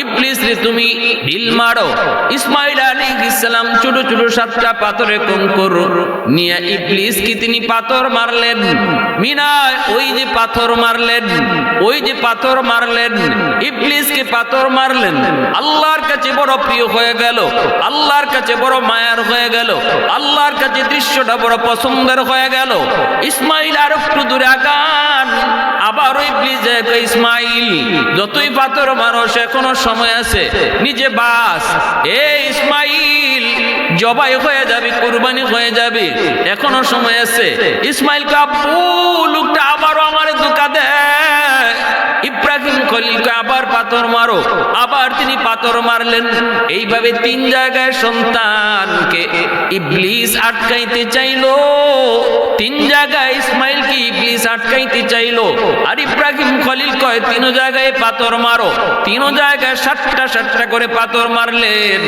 ইবলিস রে তুমি ঢিল মারো। ইসমাইল আলাইহিস সালাম ছোট ছোট 7টা পাথরের কঙ্কর নিয়ে ইবলিস কি তিনি পাথর মারলেন মিনায়। ওই যে পাথর মারলেন, ওই যে পাথর মারলেন, ইবলিসকে পাথর মারলেন। আল্লাহর কাছে বড় প্রিয় হয়ে গেল, আল্লাহর কাছে বড় মায়ার হয়ে গেল, আল্লাহর কাছে দৃশ্যটা বড় পছন্দের হয়ে গেল। ইসমাইল আর একটু দূরে আগান, আবার ইবলিস দেখে ইসমাইল যতই পাথর মারো এখনো সময় আছে, নিজে বাস। এই ইসমাইল জবাই হয়ে যাবে, কুরবানি হয়ে যাবে, এখনো সময় আছে। ইসমাইল কাপু লোকটা আবারও আমার ধোঁকা দেয়। ইব্রাহিম খলিলকে আবার পাথর মারো, আবার তিনি পাথর মারলেন। এইভাবে 3 জায়গায় সন্তানকে ইবলিস আটকাইতে চাইলো, 3 জায়গায় ইসমাইলকে ইবলিস আটকাইতে চাইলো। আর ইব্রাহিম খলিল কয় 3 জায়গায় পাথর মারো, 3 জায়গায় 7টা করে পাথর মারলেন।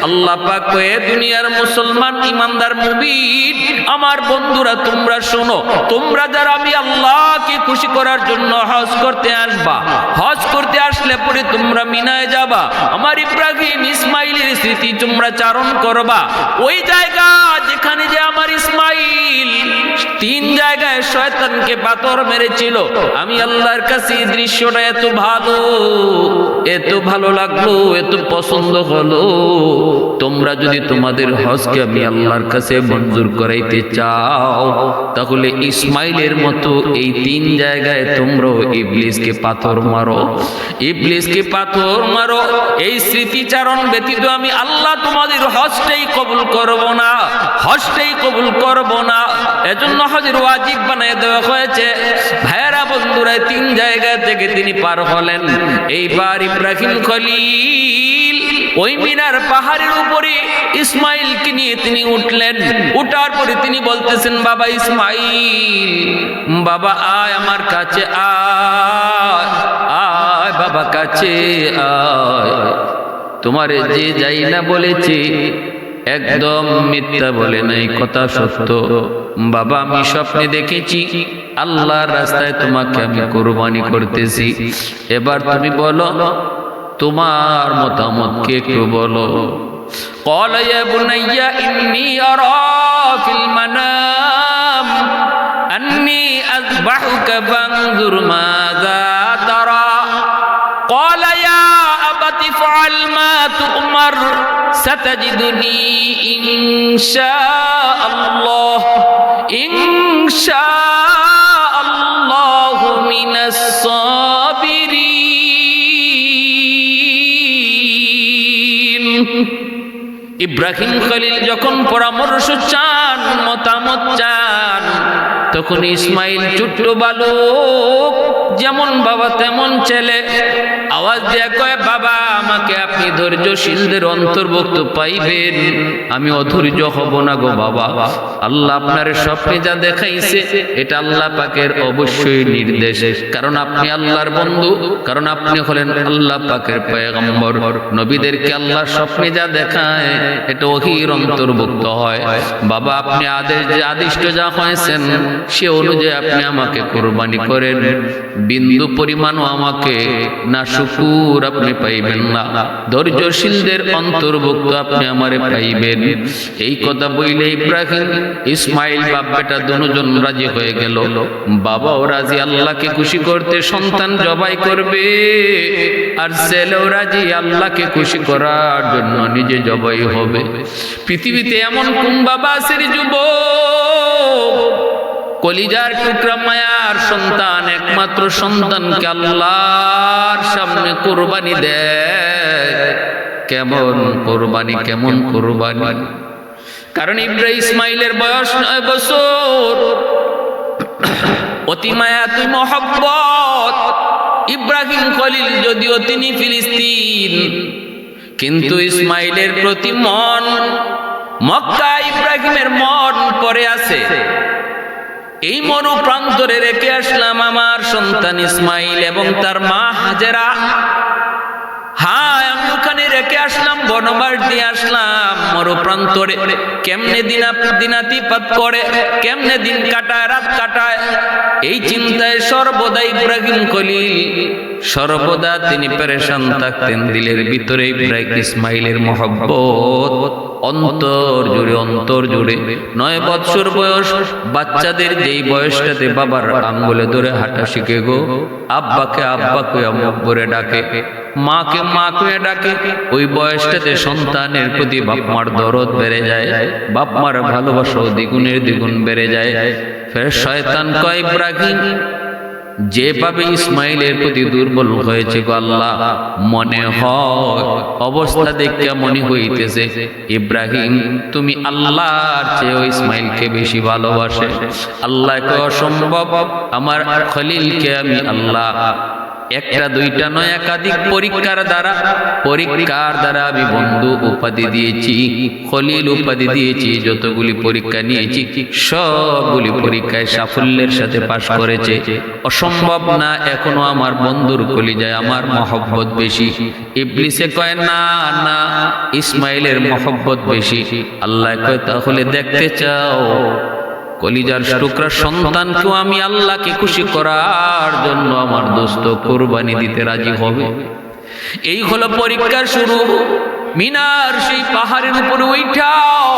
আল্লাহ পাক কয়ে দুনিয়ার মুসলমান ইমানদার মুমিন আমার বন্ধুরা তোমরা শোনো, তোমরা যারা আমি আল্লাহকে খুশি করার জন্য হজ করতে আসবা, হজ করতে আসলে পরে তোমরা মিনায় যাবা, আমার ইব্রাহিম ইসমাইলের স্মৃতি তোমরা চারণ করবা। ওই জায়গা যেখানে যে আমার ইসমাইল 3 জায়গায় শয়তানকে পাথর মেরেছিল, আমি আল্লাহর কাছে দৃশ্যটা এত ভালো লাগলো, এত পছন্দ হলো। তোমরা যদি তোমাদের হজকে আমি আল্লাহর কাছে মঞ্জুর করাইতে চাও, তাহলে ইসমাইলের মতো এই 3 জায়গায় তোমরা ইবলিসকে পাথর মারো, ইবলিসকে পাথর মারো। এই স্মৃতিচারণ ব্যতীত আমি আল্লাহ তোমাদের হজটাই কবুল করব না, হজটাই কবুল করব না। এজন্য হজের ওয়াজিব বানায় দেওয়া হয়েছে। ভাইরা বন্ধুরা 3 জায়গা থেকে তিনি পার হলেন। এইবার ইব্রাহিম খলিল ওই মিনার পাহাড়ের উপরে ইসমাইলকে নিয়ে তিনি উঠলেন। উঠার পরে তিনি বলতেছেন, বাবা ইসমাইল, বাবা আয় আমার কাছে আয়, আয় বাবা কাছে আয়। তোমারে যে যাই না বলেছে একদম মিথ্যা বলে নাই, কথা সত্য। বাবা আমি স্বপ্নে দেখেছি আল্লাহর রাস্তায় তোমাকে আমি কুরবানি করতেছি। এবার তুমি বলো তোমার মতামত কে একটু বলো। قال يا بني إني أرى في المنام أني أذبحك فانظر ماذا ترى قال يا أبت افعل ما تؤمر ستجدني إن شاء الله من الصابرين। ইব্রাহিম খলিল যখন পরামর্শ চান, মতামত চান, তখন ইসমাইল ছোট্ট বালক, যেমন বাবা তেমন ছেলে, আওয়াজ দিয়ে কয়, বাবা আমাকে আপনি ধৈর্যশীলদের অন্তর্ভুক্ত পাইবেন, আমি অধৈর্য হব না গো বাবা। আল্লাহ আপনার স্বপ্নে যা দেখাইছে এটা আল্লাহ পাকের অবশ্যই নির্দেশ, কারণ আপনি আল্লাহর বন্ধু, কারণ আপনি হলেন আল্লাহ পাকের পয়গম্বর। নবীদেরকে আল্লাহ স্বপ্নে যা দেখায় এটা ওহীর অন্তর্ভুক্ত হয়। বাবা আপনি আদিষ্ট যা হয়েছেন সে অনুযায়ী আপনি আমাকে কুরবানি করেন, বিন্দু পরিমাণও আমাকে না শুকুর আপনি পাইবেন না, ধৈর্যশীলদের অন্তর্ভুক্ত আপনি আমারে পাইবেন। এই কথা বইলে ইব্রাহিম ইসমাইল বাপ বেটা দুজন রাজি হয়ে গেল। বাবাও রাজি আল্লাহকে খুশি করতে সন্তান জবাই করবে, আর ছেলেও রাজি আল্লাহকে খুশি করার জন্য নিজে জবাই হবে। পৃথিবীতে এমন কোন বাবা আছে যুবক, কলিজার টুকরা মায়ার সন্তান, একমাত্র সন্তানকে আল্লাহর সামনে কুরবানি দেয়? কেমন কুরবানি, কেমন কুরবানি! কারণ ইসমাইলের বয়স 9 বছর, অতি মায়া তুই মহব্বত। ইব্রাহিম খলিল যদিও তিনি ফিলিস্তিন, কিন্তু ইসমাইলের প্রতি মন, মক্কা ইব্রাহিমের মন পড়ে আছে। এই মরু প্রান্তরে রেখে আসলাম আমার সন্তান ইসমাইল এবং তার মা হাজেরা। হ্যাঁ, আমি ওখানে রেখে আসলাম, বনবাস দিয়ে আসলাম মরু প্রান্তরে। কেমনে দিনাতিপাত করে, কেমনে দিন কাটায়, রাত কাটায়, এই চিন্তায় সর্বদা ইব্রাহিম খলিল সর্বদা তিনি পেরেশান থাকতেন। দিলের ভিতরে ইব্রাহিম ইসমাইলের মহব্বত অন্তর জুড়ে 9 বছর বয়স বাচ্চাদের যেই বয়সটাতে বাবার আঙ্গুলে ধরে হাঁটা শিখে গো, আব্বাকে আব্বা কইয়া মুখ ভরে ডাকে, মাকে মা কইয়া ডাকে, ওই বয়সটাতে সন্তানের প্রতি বাপ মার দরদ বেড়ে যায়, বাপ মার ভালোবাসা দ্বিগুণের দ্বিগুণ বেড়ে যায়। ফের শয়তান কয় ইব্রাহিম যেভাবে ইসমাইলের প্রতি দুর্বল হয়েছে গো আল্লাহ, মনে হয় অবস্থা দেখে মনে হইতেছে ইব্রাহিম তুমি আল্লাহর চেয়ে ইসমাইলকে বেশি ভালোবাসে। আল্লাহ কয় অসম্ভব, আমার খলিলকে আমি আল্লাহ একটা দুইটা নয় একাধিক পরীক্ষার দ্বারা আমি বন্ধু উপাধি দিয়েছি, খলিল উপাধি দিয়েছি। যতগুলি পরীক্ষা নিয়েছি সবগুলি পরীক্ষায় সাফল্যের সাথে পাশ করেছে। অসম্ভব না, এখনো আমার বন্ধুর কলিজায় আমার মহব্বত বেশি। ইবলিসে কয় না না, ইসমাইলের মহব্বত বেশি। আল্লাহ কয় তাহলে দেখতে চাও কলিজার টুকরা সন্তানকেও আমি আল্লাহকে খুশি করার জন্য আমার দোস্ত কুরবানি দিতে রাজি হবে। এই হলো পরীক্ষার শুরু। মিনার সেই পাহাড়ের উপরে উঠাও,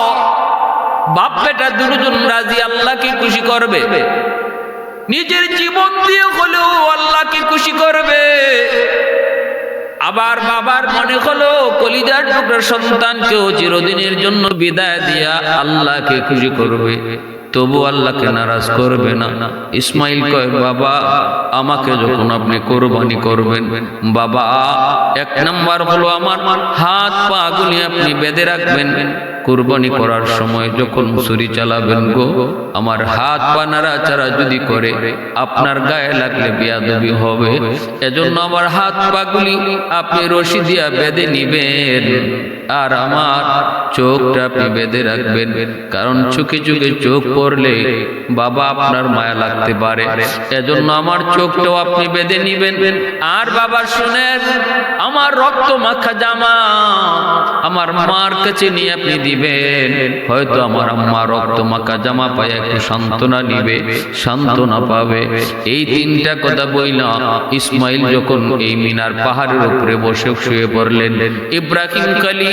বাপ বেটা দুজন রাজি আল্লাহকে খুশি করবে, নিজের জীবন দিয়ে হলেও আল্লাহকে খুশি করবে। আবার বাবার মনে হলো কলিজার টুকরা সন্তানকেও চিরদিনের জন্য বিদায় দিয়া আল্লাহকে খুশি করবে, তবু আল্লাহকে নারাজ করবে না। ইসমাইল কয় বাবা আমাকে যখন আপনি কোরবানি করবেন, বাবা 1 নাম্বার হলো আমার হাত পা গুলি আপনি বেঁধে রাখবেন। কুরবানি করার সময় যখন ছুরি চালাবেন গো, আমার হাত পা নাড়াচাড়া যদি করে আপনার গায়ে লাগলে বেয়াদবি হবে। এজন্য আমার হাত পা গুলি আপনি রশি দিয়া বেঁধে নিবেন, আর আমার চোখটা আপনি বেঁধে রাখবেন, কারণ চোখে চোখে চোখ পড়লে বাবা আপনার মায়া লাগতে পারে। এজন্য আমার চোখটাও আপনি বেঁধে নিবেন। আর বাবা শুনেন, আমার রক্ত মাখা জামা আমার মার কাছে নিয়ে আপনি দিবেন। হয়তো আমার আম্মা রক্ত মাখা জামা পায় একটু সান্ত্বনা নিবে, সান্ত্বনা পাবে। এই 3টা কথা বইলা ইসমাইল যখন এই মিনার পাহাড়ের উপরে বসে শুয়ে পড়লেন, ইব্রাহিম খলিল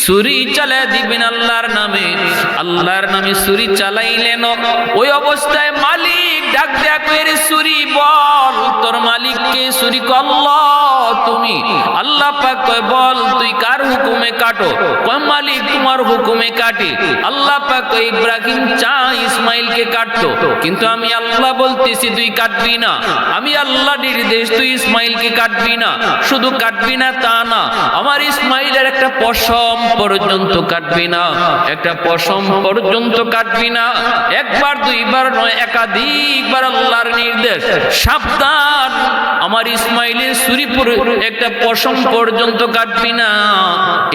ছুরি চালাই দিবেন আল্লাহর নামে ছুরি চালাইলেন। ওই অবস্থায় মালিক ডাক দেয়া কইরে ছুরি বল তোর মালিককে। ছুরি কয় আল্লাহ তুমি। আল্লাহ পাক কয় বল তুই কার হুকুমে কাটো? কয় মালিক তোমার হুকুমে কাটি। আল্লাহ পাক কয় ইব্রাহিম চা ইসমাইলকে কাটতো, কিন্তু আমি আল্লাহ বলতেছি তুই কাটবি না। আমি আল্লাহ নির্দেশ, তুই ইসমাইলকে কাটবি না। শুধু কাটবি না তা না, আমার ইসমাইলের একটা পশম পর্যন্ত কাটবি না, একটা পশম পর্যন্ত কাটবি না। একবার দুইবার নয়, একাধিকবার আল্লাহর নির্দেশ, সাবধান আমার ইসমাইলের ছুরি একটা পশম পর্যন্ত কাটবি না।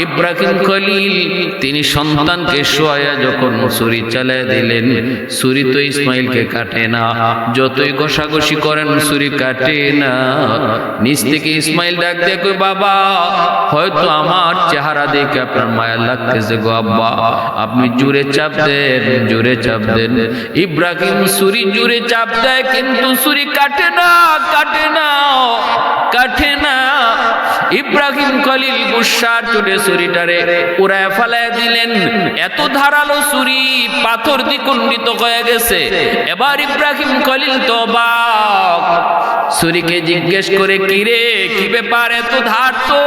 ইব্রাহিম খলিল তিনি সন্তানকে শোয়া যখন ছুরি চালিয়ে দিলেন, ছুরি তো ইসমাইলকে কাটে না, যতই ঘষাঘষি করেন ছুরি কাটে না। নিচ থেকে ইসমাইল ডাক দিয়ে কই বাবা হয়তো আমার চেহারা দেখে আপনার মায়া লাগতেছে গো আব্বা, আপনি জোরে চাপ দেন, জোরে চাপ দেন। ইব্রাহিম ছুরি জোরে চাপ দেয়, কিন্তু ছুরি কাটে না, কাটে না, কাটে না। ইব্রাহিম খলিল গুসার চোটে ছুরিটারে উড়ায় ফেলায় দিলেন। এত ধারালো ছুরি পাথর দ্বিখণ্ডিত হয়ে গেছে। এবার ইব্রাহিম খলিল তো অবাক, ছুরিকে জিজ্ঞেস করে কিরে কি ব্যাপার, এত ধার তো?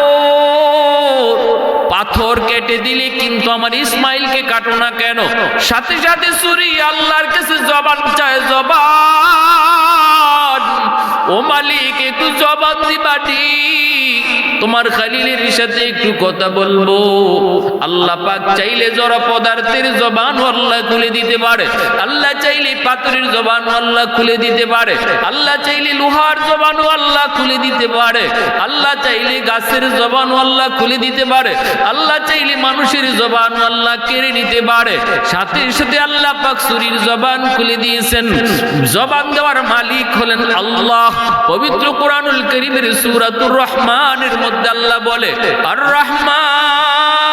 পাথর কেটে দিলি কিন্তু আমার ইসমাইলকে কাটো না কেন? সাথে সাথে ছুরি আল্লাহর কাছে জবান চায়, জবান। ও মালিক একটু জবান দিবাটি, তোমার খলিলের সাথে একটু কথা বলবো। আল্লাহ পাক চাইলে জড় পদার্থের জবান আল্লাহ খুলে দিতে পারে, আল্লাহ চাইলে পাথরের জবান আল্লাহ খুলে দিতে পারে, আল্লাহ চাইলে লোহার জবান আল্লাহ খুলে দিতে পারে, আল্লাহ চাইলে গাছের জবান আল্লাহ খুলে দিতে পারে, আল্লাহ চাইলে মানুষের জবান আল্লাহ কেড়ে নিতে পারে। সাথে সাথে আল্লাহ পাক ছুরির জবান খুলে দিয়েছেন। জবান দেওয়ার মালিক হলেন আল্লাহ। পবিত্র কোরআনুল কারীমের সূরাতুর রহমানের মধ্যে আল্লাহ বলে আর রহমান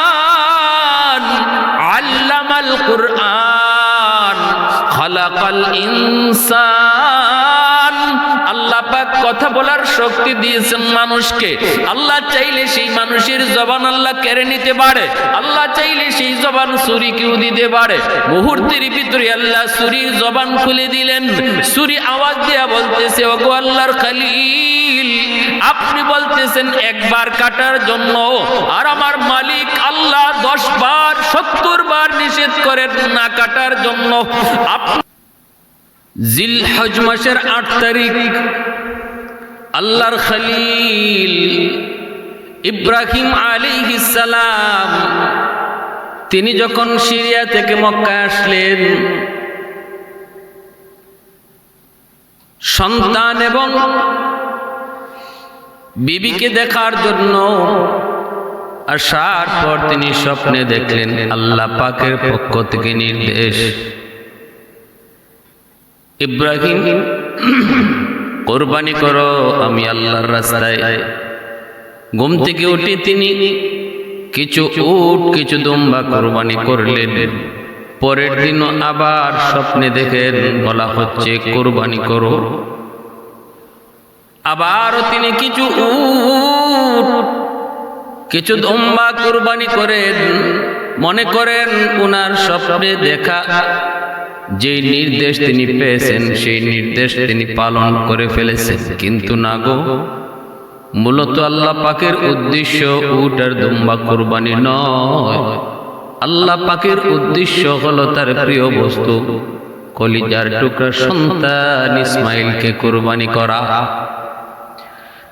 আল্লামাল কুরআন খালাকাল ইনসান কথা বলার শক্তি দিয়েছেন মানুষকে। আল্লাহ চাইলে সেই মানুষের জবান আল্লাহ কেড়ে নিতে পারে, আল্লাহ চাইলে সেই জবান ছুরিকেও দিতে পারে। মুহূর্তের ভিতরে আল্লাহ ছুরির জবান খুলে দিলেন। ছুরি আওয়াজ দেয়া বলতেছে, ওগো আল্লাহর খলিল, আপনি বলতেছেন একবার কাটার জন্য, আর আমার মালিক আল্লাহ 10 বার 70 বার নিষেধ করেন না কাটার জন্য। জিলহজ মাসের 8 তারিখ আল্লাহর খলিল ইব্রাহিম আলাইহিস সালাম তিনি যখন সিরিয়া থেকে মক্কায় আসলেন, সন্তান এবং বিবিকে দেখার জন্য আসার পর তিনি স্বপ্নে দেখলেন আল্লাহ পাকের পক্ষ থেকে নির্দেশ, ইব্রাহিম কোরবানি করো আমি আল্লাহর রাস্তায়। ঘুম থেকে উঠে তিনি কিছু উট কিছু দুম্বা কোরবানি করলেন। পরের দিন আবার স্বপ্নে দেখেন বলা হচ্ছে কোরবানি করো। আবারও তিনি কিছু উট কিছু দুম্বা কোরবানি করেন। মনে করেন ওনার স্বপ্নে দেখা যে নির্দেশ তিনি পেয়েছেন সেই নির্দেশ তিনি পালন করে ফেলেছেন, কিন্তু না গো, মূলত আল্লাহ পাকের উদ্দেশ্য উট আর দুম্বা কোরবানি নয়। আল্লাহ পাকের উদ্দেশ্য হলো তার প্রিয় বস্তু কলিজার টুকরা সন্তান ইসমাইলকে কোরবানি করা।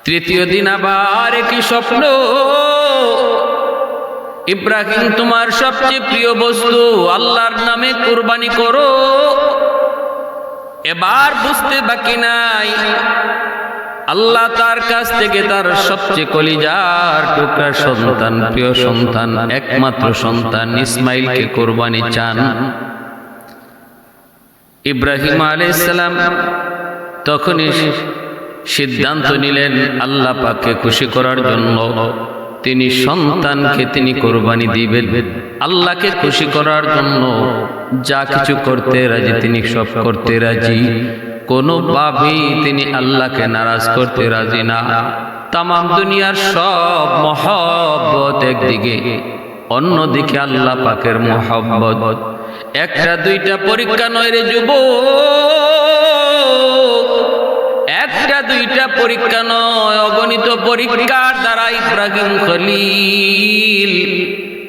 তৃতীয় দিন আবার একই স্বপ্ন, ইব্রাহিম তোমার সবচেয়ে প্রিয় বস্তু আল্লাহর নামে কোরবানি করো। এবার বুঝতে বাকি নাই, আল্লাহ তার কাছ থেকে তার সবচেয়ে কলিজার টুকরা সন্তান, প্রিয় সন্তান, একমাত্র সন্তান ইসমাইলকে কোরবানি চান। ইব্রাহিম আলাইহিস সালাম তখনই সিদ্ধান্ত নিলেন আল্লাহ পাককে খুশি করার জন্য তিনি সন্তানকে তিনি কোরবানি দিবেন। আল্লাহকে খুশি করার জন্য যা কিছু করতে রাজি তিনি সব করতে রাজি, কোনোভাবেই তিনি আল্লাহকে নারাজ করতে রাজি না। তামাম দুনিয়ার সব মহব্বত একদিকে, অন্যদিকে আল্লাহ পাকের মহব্বত। একটা দুইটা পরীক্ষা নয় রে যুবক, একটা দুইটা পরীক্ষা নয়, অগণিত পরীক্ষার দ্বারা ইব্রাহিম খলিল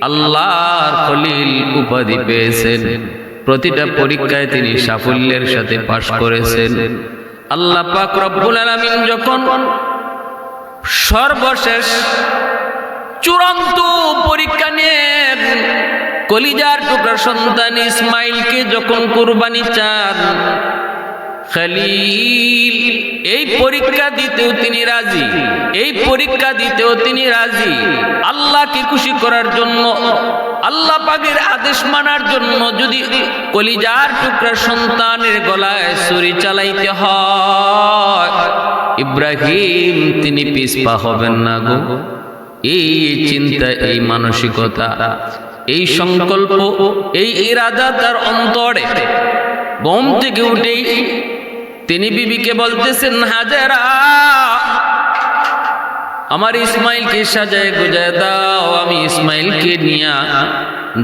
আল্লাহর খলিল উপাধি পেয়েছেন। প্রতিটা পরীক্ষায় তিনি সাফল্যের সাথে পাশ করেছেন। আল্লাহ পাক রব্বুল আলামিন যখন সর্বশেষ চূড়ান্ত পরীক্ষা নিয়ে কলিজার টুকরা সন্তান ইসমাইলকে যখন কুরবানি চান, খলিল এই পরীক্ষা দিতেও তিনি রাজি, এই পরীক্ষা দিতেও তিনি রাজি। আল্লাহকে খুশি করার জন্য, আল্লাহ পাকের আদেশ মানার জন্য যদি কলিজার টুকরা সন্তানের গলায় ছুরি চালাইতে হয়, ইব্রাহিম তিনি পিছপা হবেন না গো। এই চিন্তা, এই মানসিকতা, এই সংকল্প, এই ইরাদা তার অন্তরে। ঘুম থেকে উঠেই তিনি বিবিকে বলতেছেন, হাজেরা আমার ইসমাইলকে সাজায় গুজায় দাও, আমি ইসমাইলকে নিয়ে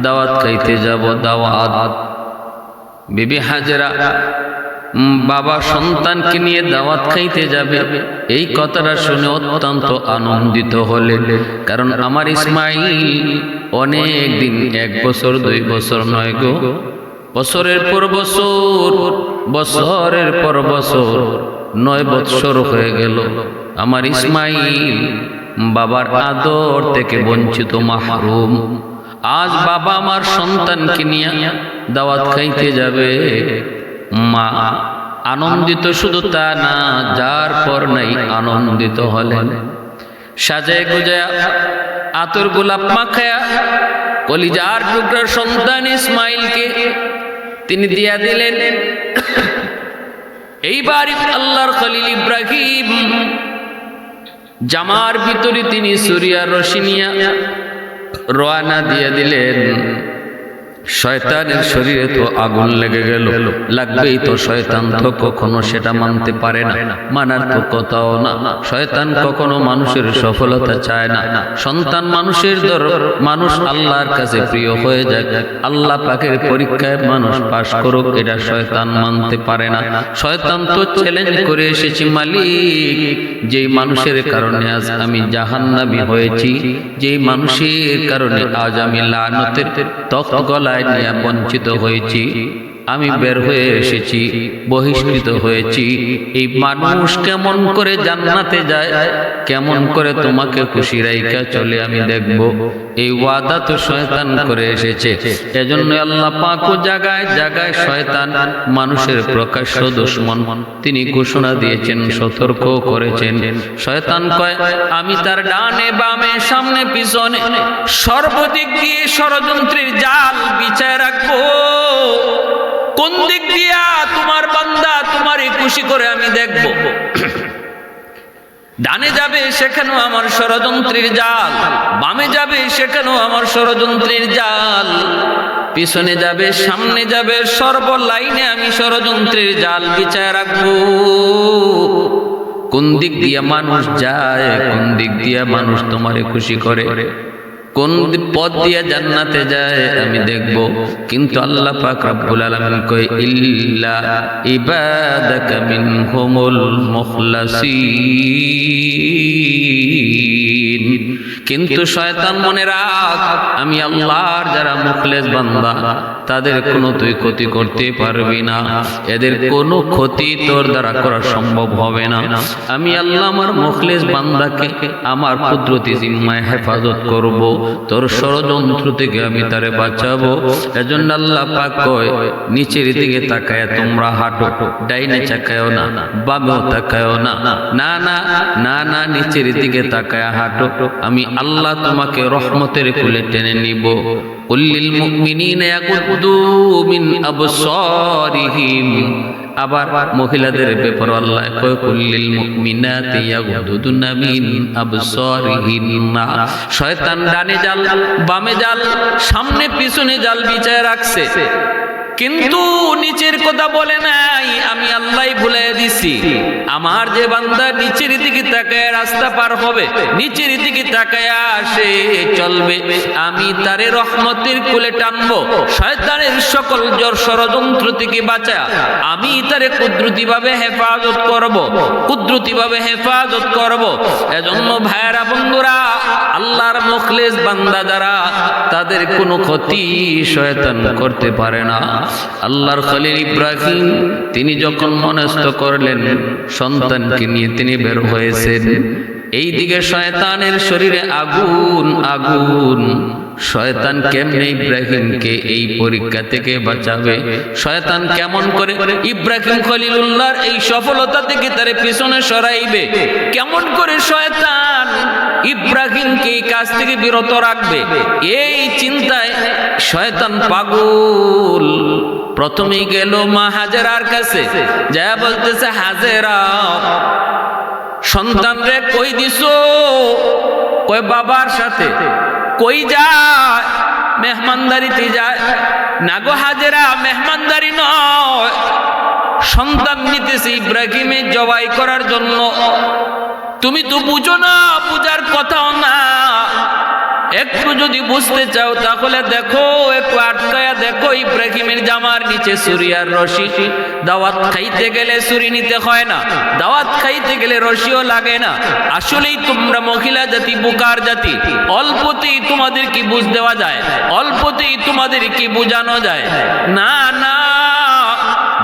দাওয়াত খাইতে যাব। দাওয়াত। বিবি হাজেরা বাবা সন্তানকে নিয়ে দাওয়াত খাইতে যাবে, এই কথাটা শুনে অত্যন্ত আনন্দিত হলেন। কারণ আমার ইসমাইল অনেক দিন, 1 বছর 2 বছর নয় গো, বছরের পর বছর, বছরের পর বছর, 9 বছর হয়ে গেল আমার ইসমাইল বাবার আদর থেকে বঞ্চিত, মাহরুম। আজ বাবা আমার সন্তানকে নিয়ে দাওয়াত খাইতে যাবে। মা আনন্দিত, শুধু তা না, যার পর নাই আনন্দিত হলেন। সাজায় গুজায়া আতর গোলাপ মাখায়া কলিজার টুকরার সন্তান ইসমাইলকে তিনি দিয়া দিলেন। এইবার আল্লাহর খলিল ইব্রাহিম জামার ভিতরে তিনি সুরিয়ার রশি নিয়া রওনা দিয়ে দিলেন। শয়তানের শরীরে তো আগুন লেগে গেল, লাগবেই তো। শয়তান তো কখনো সেটা মানতে পারে না, মানার তো কথাও না। শয়তান কখনো মানুষের সফলতা চায় না। সন্তান মানুষের মানুষ আল্লাহর কাছে প্রিয় হয়ে যায়, আল্লাহ পাকের পরীক্ষায় মানুষ পাশ করুক, এটা শয়তান মানতে পারে না। শয়তান তো চ্যালেঞ্জ করে এসেছে, মালিক যেই মানুষের কারণে আজ আমি জাহান্নামী হয়েছি, যেই মানুষের কারণে আজ আমি লানতের তখ্ত গলায় নিয়ে বঞ্চিত হয়েছি, আমি বের হয়ে এসেছি, বহিষ্কৃত হয়েছি, এই মানুষ কেমন করে জান্নাতে যায়, কেমন করে তোমাকে খুশি রাইখা চলে আমি দেখব। এই ওয়াদা তো শয়তান করে এসেছে। এজন্য আল্লাহ পাকও জায়গায় জায়গায় শয়তান মানুষের প্রকাশ্য দুশমন, তিনি ঘোষণা দিয়েছেন, সতর্ক করেছেন। শয়তান কয় আমি তার ডানে বামে সামনে পিছনে সর্বদিক দিয়ে ষড়যন্ত্রের জাল বিছায় রাখবো। কোন দিক দিয়া তোমার বান্দা তোমারই খুশি করে আমি দেখব। ডানে যাবে সেখানেও আমার ষড়যন্ত্রের জাল, বামে যাবে সেখানেও আমার ষড়যন্ত্রের জাল, পিছনে যাবে সামনে যাবে সর্ব লাইনে আমি ষড়যন্ত্রের জাল বিছায় রাখবো। কোন দিক দিয়া মানুষ যায়, কোন দিক দিয়া মানুষ তোমারে খুশি করে, কোন পথ দিয়ে জান্নাতে যায় আমি দেখব। কিন্তু আল্লাহ পাক রব্বুল আলামিন কয় ইল্লা ইবাদাকা মিনহুমুল মুখলাসিন। কিন্তু শয়তান মনে রাখ, আমি আল্লাহর যারা মুখলেস বান্দা তাদের কোনো তুই ক্ষতি করতে পারবি না, এদের কোনো ক্ষতি তোর দ্বারা করা সম্ভব হবে না। আমি আল্লাহ আমার মুখলেস বান্দাকে আমার কুদরতি জিম্মায় হেফাজত করব, তোর ষড়যন্ত্র থেকে আমি তারে বাঁচাবো। এজন্য আল্লাহ পাক কয় নিচের দিকে তাকায় তোমরা হাঁটো, ডাইনে তাকায়ও না, বামেও তাকায়ও না, না না না না, নিচের দিকে তাকায় হাঁটো, আমি আল্লাহ তোমাকে রহমতের কোলে টেনে নিব। কুল্লিল মুমিনিনা ইয়াগুদ্দু মিন আবসারিহিম। আবার মহিলাদের ব্যাপারে আল্লাহ কয় কুল্লিল মুমিনাতি ইয়াগুদ্দুনা মিন আবসারিহিন্না। শয়তান ডানে জাল বামে জাল সামনে পিছনে জাল বিছায় রাখছে, কিন্তু নিচের কথা বলে নাই, আমি আল্লাহই ভুলে দিছি। আমার যে বান্দা নিচের দিকে তাকায় রাস্তা পার হবে, নিচের দিকে তাকায় আসে চলবে, আমি তারে রহমতের কোলে টানবো। শয়তানের সকল ষড়যন্ত্র থেকে বাঁচা আমি তারে কুদরতিভাবে হেফাজত করব, কুদরতিভাবে হেফাজত করব। এজন্য ভাইয়েরা বন্ধুরা, আল্লাহর মুখলেস বান্দা যারা, তাদের কোনো ক্ষতি শয়তান করতে পারে না। আল্লাহর খলিল ইব্রাহিম তিনি যখন মনস্থ করলেন সন্তানকে নিয়ে তিনি বের হয়েছেন, এই দিকে শয়তানের শরীরে আগুন আগুন। শয়তান কেমনে ইব্রাহিমকে এই পরীক্ষা থেকে বাঁচাবে, শয়তান কেমন করে ইব্রাহিম খলিলুল্লাহর এই সফলতা থেকে তার পিছনে সরাইবে, কেমন করে শয়তান ইব্রাহিমকে এই কাজ থেকে বিরত রাখবে, এই চিন্তায় শয়তান পাগল। প্রথমেই গেল মা হাজেরার কাছে, যা বলতেছে হাজেরা সন্তান রে কই দিছো? কই বাবার সাথে। কই যায়? মেহমানদারিতে যায়। না গো হাজেরা, মেহমানদারি নয়, সন্তান নিতেছে ইব্রাহিমের জবাই করার জন্য। তুমি তো বুঝো না, বুঝার কথাও না। একটু যদি বুঝতে চাও তাহলে দেখো, একটু আটকায়া দেখো, ইব্রাহিমের জামার নিচে ছুরি আর রশি। দাওয়াত খাইতে গেলে ছুরি নিতে হয় না, দাওয়াত খাইতে গেলে রশিও লাগে না। আসলেই তোমরা মহিলা জাতি বোকার জাতি, অল্পতেই তোমাদের কি বুঝ দেওয়া যায়, অল্পতেই তোমাদের কি বোঝানো যায়। না না,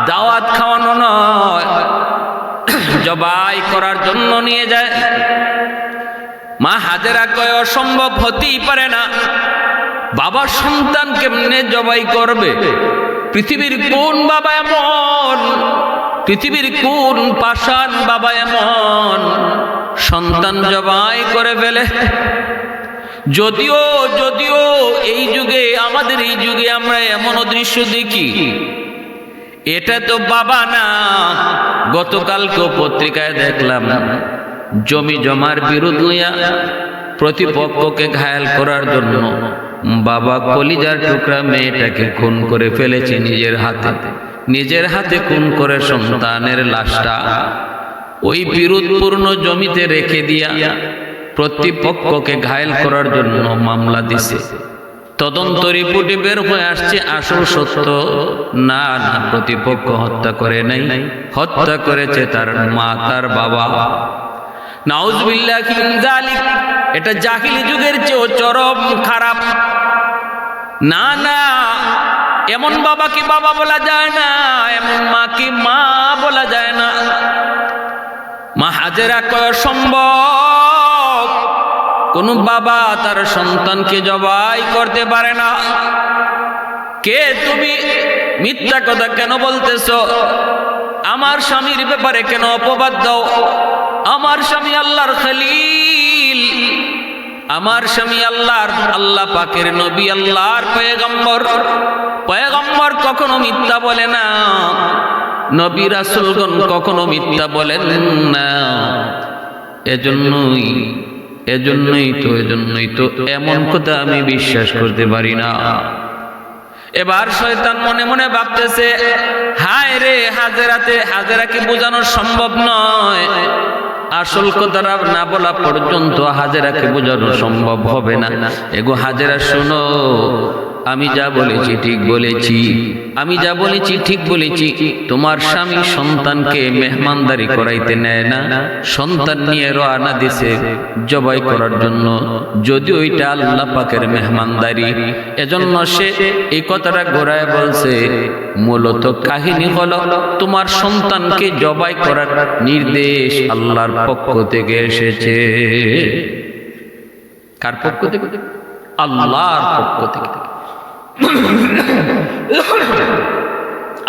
দাওয়াত খাওয়ানো নয়, জবাই করার জন্য নিয়ে যায়। মা হাজেরা কয় অসম্ভব, হতেই পারে না, বাবা সন্তান কেমনে জবাই করবে? পৃথিবীর কোন বাবা এমন, পৃথিবীর কোন পাষাণ বাবা এমন সন্তান জবাই করে ফেলে? যদিও যদিও এই যুগে, আমাদের এই যুগে আমরা এমন দৃশ্য দেখি, এটা তো বাবা না। গতকালকে পত্রিকায় দেখলাম জমি জমার বিরোধ লইয়া প্রতিপক্ষকে ঘায়াল করার জন্য বাবা কলিজার টুকরা মেয়েটাকে খুন করে ফেলেছে নিজের হাতে খুন করে সন্তানের লাশটা ওই বিরোধপূর্ণ জমিতে রেখে দিয়া প্রতিপক্ষকে ঘায়েল করার জন্য মামলা দিছে। তদন্ত রিপোর্টে বের হয়ে আসছে আসল সত্য না, প্রতিপক্ষ হত্যা করে নাই, হত্যা করেছে তার মা, তার বাবা। নাউজুবিল্লাহি মিন যালিক। এটা জাহিলি যুগের চেয়েও চরম খারাপ। না, এমন বাবাকে বাবা বলা যায় না, এমন মাকে মা বলা যায় না। মা হাজেরা কয় সম্ভব কোন বাবা তার সন্তানকে জবাই করতে পারে না। কে তুমি? মিথ্যা কথা কেন বলতেছো? আমার স্বামীর ব্যাপারে কেন অপবাদ দাও? আমার স্বামী আল্লাহর খলিল, আমার স্বামী আল্লাহ পাকের নবী, আল্লাহর পয়গম্বর কখনো মিথ্যা বলে না, নবী রাসূলগণ কখনো মিথ্যা বলেন না। এজন্যই তো এমন কথা আমি বিশ্বাস করতে পারি না। এবার শয়তান মনে মনে ভাবতেছে, হায় রে, হাজেরাকে বোঝানো সম্ভব নয়। আসল কথাটা না বলা পর্যন্ত হাজেরাকে বোঝানো সম্ভব হবে না। এগো হাজেরা শোনো, আমি যা বলেছি ঠিক বলেছি, আমি যা বলেছি ঠিক বলেছি। তোমার স্বামী সন্তানকে মেহমানদারি করাইতে নেয় না, সন্তান নিয়ে রওনা দিছে জবাই করার জন্য। যদি ওইটা আল্লাহ পাকের মেহমানদারি, এজন্য সে এই কথাটা ঘোরায় বলছে। মূলত কাহিনী হলো তোমার সন্তানকে জবাই করার নির্দেশ আল্লাহর পক্ষ থেকে এসেছে। কার পক্ষ থেকে? আল্লাহর পক্ষ থেকে।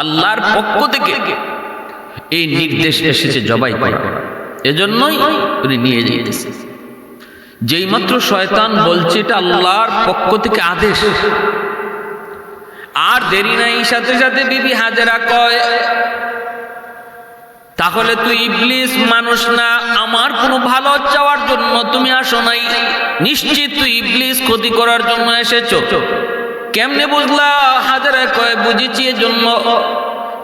আল্লাহর পক্ষ থেকে এই নির্দেশ এসেছে জবাই করা। এজন্যই উনি নিয়ে যেতেছে। যেই মাত্র শয়তান বলছে এটা আল্লাহর পক্ষ থেকে আদেশ, আর দেরি নাই, সাথে সাথে বিবি হাজেরা কয়, তাহলে তুই ইবলিস মানুষ না, আমার কোনো ভালো চাওয়ার জন্য তুমি আসো নাই, নিশ্চিত তুই ইবলিস ক্ষতি করার জন্য এসেছো। কেমনে বুঝলা? হাজেরা কয়, বুঝেছি এজন্য,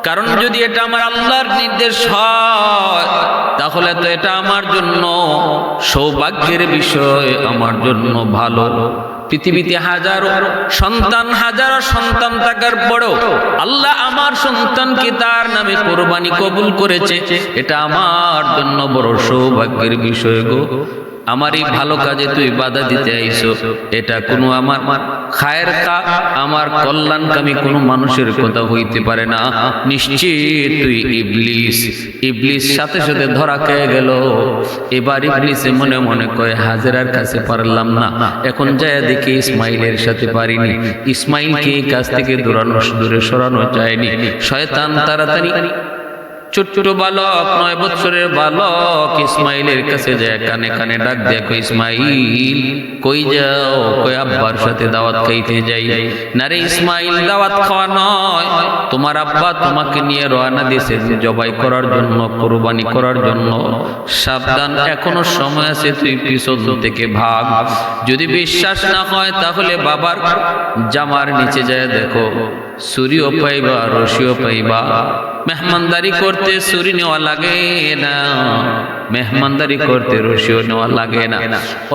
কারণ যদি এটা আমার আল্লাহর নির্দেশ হয় তাহলে তো এটা আমার জন্য সৌভাগ্যের বিষয়, আমার জন্য ভালো। পৃথিবীতে হাজারো সন্তান থাকার পরেও আল্লাহ আমার সন্তানকে তার নামে কোরবানি কবুল করেছে, এটা আমার জন্য বড় সৌভাগ্যের বিষয় গো। আমার এই ভালো কাজে তুই বাধা দিতে আইছো, এটা কোনো আমার খায়ের কাজ, আমার কল্যাণকামী কোনো মানুষের কথা হইতে পারে না। নিশ্চিত তুই ইবলিস সাথে সাথে ধরা খেয়ে গেল। এবার ইবলিসে মনে মনে কয়, হাজেরার কাছে পারলাম না, এখন যায় দেখি ইসমাইলের সাথে পারিনি, ইসমাইলকে এই কাছ থেকে দূরে সরানো যায়নি। শয়তান তাড়াতাড়ি ছোট্ট বালক, 9 বছরের বালক ইসমাইলের কাছে যায়, কানে কানে ডাক দেখো, ইসমাইল কই যাও? কই আব্বার সাথে দাওয়াত খাইতে যাই। না রে ইসমাইল, দাওয়াত খাওয়া নয়, তোমার আব্বা তোমাকে নিয়ে রওনা দিয়েছে জবাই করার জন্য, কুরবানি করার জন্য। সাবধান, এখনো সময় আছে, তুই পিছন থেকে ভাগ। যদি বিশ্বাস না হয় তাহলে বাবার জামার নিচে যায় দেখো, ছুরিও পাইবা, রশিও পাইবা। মেহমানদারি করতে ছুরি নেওয়া লাগে না, মেহমানদারি করতে রশিও নেওয়া লাগে না।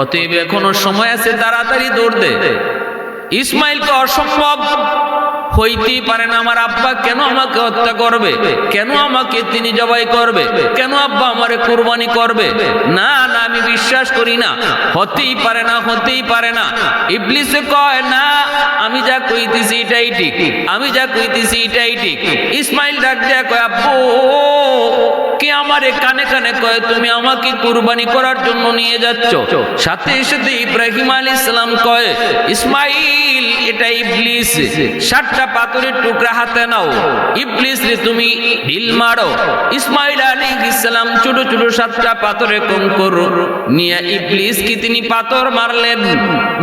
অতএব এখনো সময় আছে, তাড়াতাড়ি দৌড় দে। ইসমাইলকে অসম্ভব হইতেই পারে না, আমার আব্বা কেন আমাকে হত্যা করবে? কেন আমাকে তিনি জবাই করবে? কেন আব্বা আমারে কুরবানি করবে? না, আমি বিশ্বাস করি না, হতেই পারে না, হতেই পারে না। ইবলিসে কয়, না, আমি যা কইতেছি এটাই ঠিক, আমি যা কইতেছি এটাই ঠিক। ইসমাইল ডাক দেয়া কয়, আব্বু কে আমারে কানে কানে কয় তুমি আমাকে কুরবানি করার জন্য নিয়ে যাচ্ছ। সাথে সাথে ইব্রাহিম আলাইহিস সালাম কয়, ইসমাইল এটা ইবলিস, 7টা পাথরের টুকরা হাতে নাও, ইবলিস রে তুমি ঢিল মারো। ইসমাইল আলাইহিস সালাম ছোট ছোট 7টা পাথরের কঙ্কর নিয়ে ইবলিসকে তিনি পাথর মারলেন।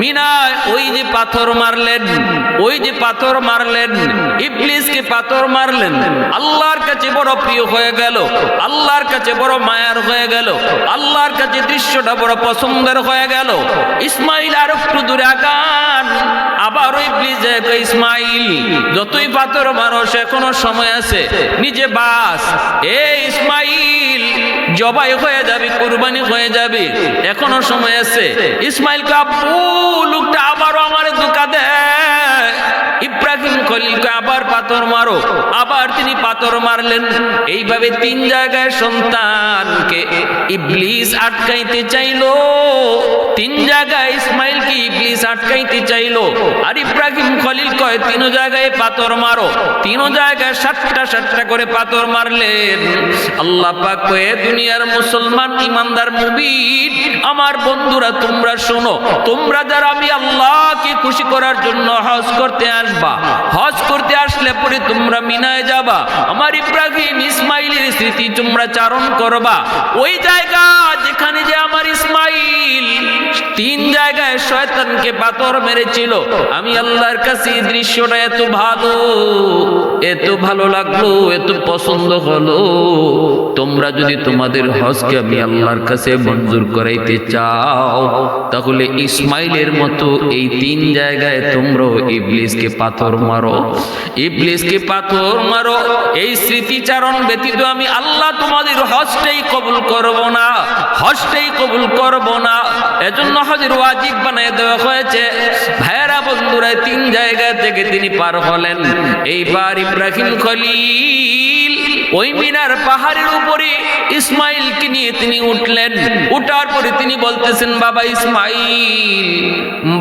মিনায় ওই যে পাথর মারলেন, ইবলিসকে পাথর মারলেন, আল্লাহর কাছে বড় প্রিয় হয়ে গেল। আল্লাহর কাছে বড় মায়ার হয়ে গেল, আল্লাহর কাছে দৃশ্যটা বড় পছন্দের হয়ে গেল। ইসমাইল আর একটু দূরে আগান, আবার ওই ব্রিজে ইসমাইল যতই পাথর মারো এখনো সময় আছে, নিজে বাস। এই ইসমাইল জবাই হয়ে যাবে, কুরবানি হয়ে যাবে, এখনো সময় আছে। ইসমাইল কাপু লোকটা আবারও আমার ধোঁকা দেয়। ইব্রাহিম খলিলকে আবার পাথর মারো, আবার তিনি পাথর মারলেন। এইভাবে 3 জায়গায় সন্তানকে ইবলিস আটকাইতে চাইলো, 3 জায়গায় ইসমাইলকে ইবলিস আটকাইতে চাইলো। আর ইব্রাহিম খলিল কয় 3 জায়গায় পাথর মারো, 3 জায়গায় 7টা করে পাথর মারলেন। আল্লাহ পাক কয়ে দুনিয়ার মুসলমান ইমানদার মুমিন আমার বন্ধুরা তোমরা শোনো, তোমরা যারা আমি আল্লাহকে খুশি করার জন্য হজ করতে আসবা, হজ করতে আসলে পরে তোমরা মিনায় যাবা, আমার ইব্রাহিম ইসমাইলের স্মৃতি তোমরা চারণ করবা। ওই জায়গা যেখানে যে আমার ইসমাইল 3 জায়গায় শয়তানকে পাথর মেরেছিল, আমি আল্লাহর কাছে দৃশ্যটা এত ভালো লাগলো, এত পছন্দ হলো। তোমরা যদি তোমাদের হজকে আমি আল্লাহর কাছে মঞ্জুর করাইতে চাও, তাহলে ইসমাইলের মতো এই 3 জায়গায় তোমরা ইবলিসকে পাথর মারো, ইবলিসকে পাথর মারো। এই স্মৃতিচারণ ব্যতীত আমি আল্লাহ তোমাদের হজটাই কবুল করব না, হজটাই কবুল করব না। এজন্য হজের ওয়াজিব বানিয়ে দেওয়া হয়েছে। ভাইয়েরা বন্ধুরা 3 জায়গা থেকে তিনি পার হলেন। এইবার ইব্রাহিম খলিল ওই মিনার পাহাড়ের উপরে ইসমাইলকে নিয়ে তিনি উঠলেন। উঠার পরে তিনি বলতেছেন, বাবা ইসমাইল,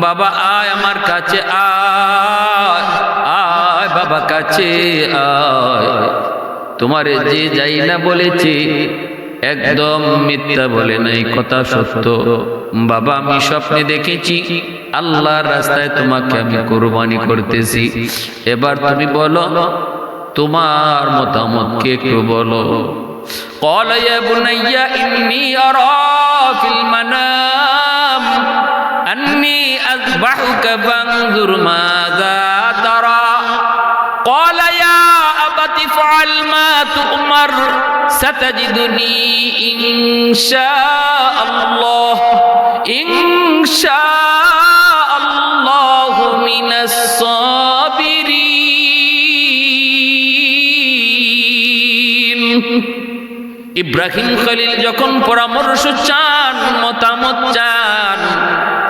বাবা আয় আমার কাছে, আয় আয় বাবা কাছে আয়। তোমারে যে যাই না বলেছি একদম মিথ্যা বলে নাই, কথা সত্য। বাবা আমি স্বপ্নে দেখেছি আল্লাহর রাস্তায় তোমাকে আমি কুরবানি করতেছি। এবার তুমি বলো তোমার মতামত কে একটু বলো। قال يا بني إني أرى في المنام أني أذبحك فانظر ماذا ترى قال يا أبت افعل ما تؤمر ستجدني إن شاء الله من الصابرين। ইব্রাহিম খলিল যখন পরামর্শ চান, মতামত চান,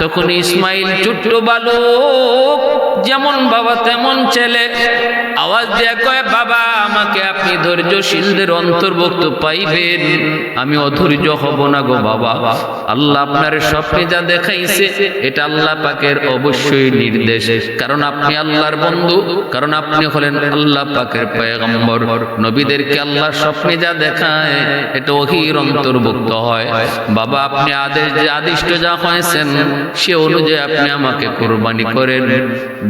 তখন ইসমাইল ছোট্ট বালক, যেমন বাবা তেমন ছেলে, আওয়াজ দিয়ে কয়, বাবা আমাকে আপনি ধৈর্যশীলদের অন্তর্ভুক্ত পাইবেন, আমি অধৈর্য হব না গো বাবা। আল্লাহ আপনার স্বপ্নে যা দেখাইছে এটা আল্লাহ পাকের অবশ্যই নির্দেশ, কারণ আপনি আল্লাহর বন্ধু, কারণ আপনি হলেন আল্লাহ পাকের পয়গম্বর। নবীদেরকে আল্লাহ স্বপ্নে যা দেখায় এটা ওহীর অন্তর্ভুক্ত হয়। বাবা আপনি আদিষ্ট যা হয়েছেন সে অনুযায়ী আপনি আমাকে কুরবানি করেন,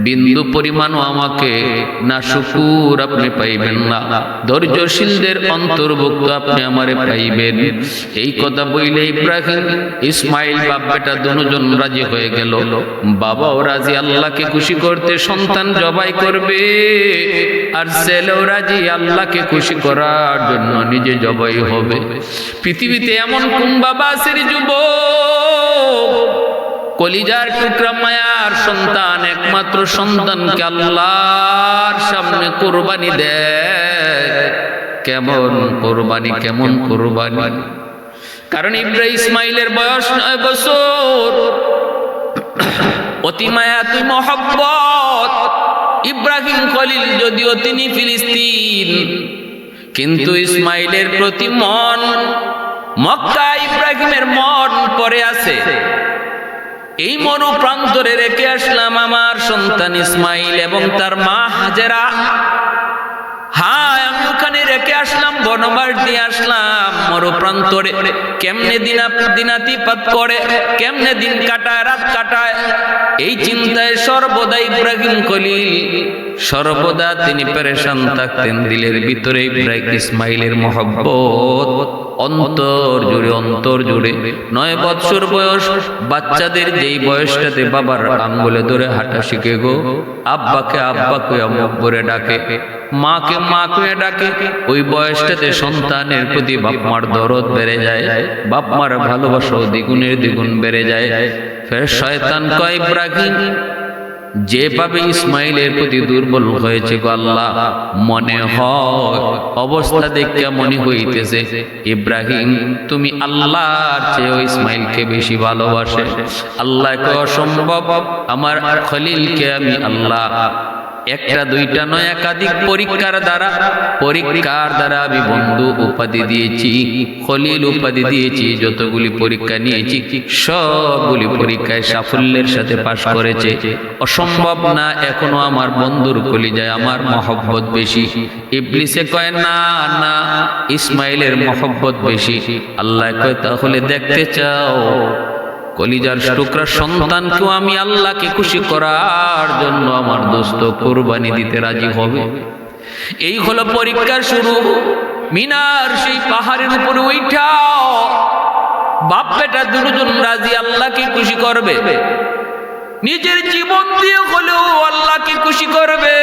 বিন্দু পরিমাণও আমাকে না শুকুর আপনি পাইবেন না, ধৈর্যশীলদের অন্তর্ভুক্ত আপনি আমারে পাইবেন। এই কথা বইলে ইব্রাহিম ইসমাইল বাপ বেটা দুজন রাজি হয়ে গেল। বাবাও রাজি আল্লাহকে খুশি করতে সন্তান জবাই করবে, আর ছেলেও রাজি আল্লাহকে খুশি করার জন্য নিজে জবাই হবে। পৃথিবীতে এমন কোন বাবা আছে রে যুবক, কলিজার টুকরা মায়ার সন্তান, একমাত্র সন্তানকে আল্লাহর সামনে কুরবানি দেয়? কেমন কুরবানি, কেমন কুরবানি! কারণ ইসমাইলের বয়স 9 বছর, অতি মায়া তুই মহব্বত। ইব্রাহিম খলিল যদিও তিনি ফিলিস্তিন, কিন্তু ইসমাইলের প্রতি মন, মক্কা ইব্রাহিমের মন পড়ে আছে। এই মরু প্রান্তরে রেখে আসলাম আমার সন্তান ইসমাইল এবং তার মা হাজেরা। হ্যাঁ, আমি ওখানে রেখে আসলাম, বনবাস দিয়ে আসলাম মরু প্রান্তরে। কেমনে দিনাতিপাত করে, কেমনে দিন কাটায়, রাত কাটায়, এই চিন্তায় সর্বদা ইব্রাহিম খলিল সর্বদা তিনি পেরেশান থাকতেন। দিলের ভিতরে ইসমাইলের মহব্বত অন্তর জুড়ে 9 বছর বয়স বাচ্চাদের যেই বয়সটাতে বাবার আঙ্গুলে ধরে হাঁটা শিখে গো, আব্বাকে আব্বা কইয়া মুখ ভরে ডাকে, মাকে মা কইয়া ডাকে, ওই বয়সটাতে সন্তানের প্রতি বাপ মার দরদ বেড়ে যায়, বাপ মার ভালোবাসাও দ্বিগুণের দ্বিগুণ বেড়ে যায়। ফের শয়তান কয় ইব্রাহিম যেভাবে ইসমাইলের প্রতি দুর্বল হয়েছে গো আল্লাহ, মনে হয় অবস্থা দেখে মনে হইতেছে ইব্রাহিম তুমি আল্লাহর চেয়ে ইসমাইলকে বেশি ভালোবাসে। আল্লাহকে অসম্ভব, আমার খলিলকে আমি আল্লাহ একটা দুইটা নয় একাধিক পরীক্ষার দ্বারা আমি বন্ধু উপাধি দিয়েছি, খলিল উপাধি দিয়েছি। যতগুলি পরীক্ষা নিয়েছি সবগুলি পরীক্ষায় সাফল্যের সাথে পাশ করেছে। অসম্ভব না, এখনো আমার বন্ধুর কলিজায় আমার মহব্বত বেশি। ইবলিসে কয় না না, ইসমাইলের মহব্বত বেশি। আল্লাহ কয় তাহলে দেখতে চাও কলিজার টুকরা সন্তানকেও আমি আল্লাহকে খুশি করার জন্য আমার দোস্ত কুরবানি দিতে রাজি হবে। এই হলো পরীক্ষার শুরু। মিনার সেই পাহাড়ের উপরে উঠাও, বাপ বেটা দুজন রাজি আল্লাহকে খুশি করবে, নিজের জীবন দিয়ে হলেও আল্লাহকে খুশি করবে।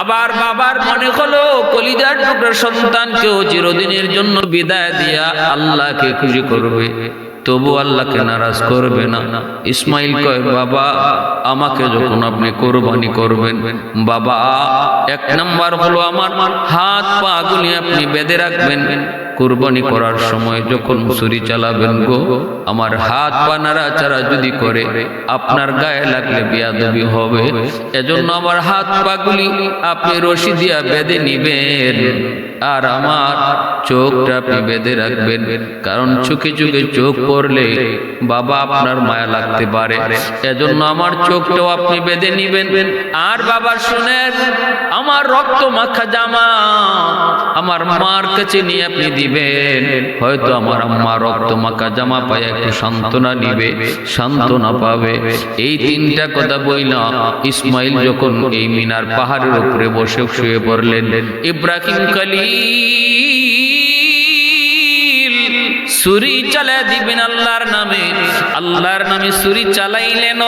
আবার বাবার মনে হলো কলিজার টুকরা সন্তানকেও চিরদিনের জন্য বিদায় দিয়া আল্লাহকে খুশি করবে, তবু আল্লাহকে নারাজ করবে না। ইসমাইল কয় বাবা আমাকে যখন আপনি কোরবানি করবেন, বাবা 1 নাম্বার হলো আমার হাত পা গুলি আপনি বেঁধে রাখবেন। কুরবানি করার সময় যখন ছুরি চালাবেন গো, আমার হাত পা নাড়াচাড়া যদি করে আপনার গায়ে লাগলে বেয়াদবি হবে। এজন্য আমার হাত পা গুলি আপনি রশি দিয়া বেঁধে নিবেন, আর আমার চোখটা আপনি বেঁধে রাখবেন, কারণ চোখে চোখে চোখ পড়লে বাবা আপনার মায়া লাগতে পারে। এজন্য আমার চোখটাও আপনি বেঁধে নিবেন। আর বাবা শুনেন, আমার রক্ত মাখা জামা আমার মার কাছে নিয়ে আপনি দিবেন। হয়তো আমার আম্মা রক্ত মাখা জামা পায় একটু সান্ত্বনা নিবে, সান্ত্বনা পাবে। এই 3টা কথা বইলা ইসমাইল যখন এই মিনার পাহাড়ের উপরে বসে শুয়ে পড়লেন, ইব্রাহিম খলিল ছুরি চালায় দিবেন আল্লাহর নামে ছুরি চালাইলেন।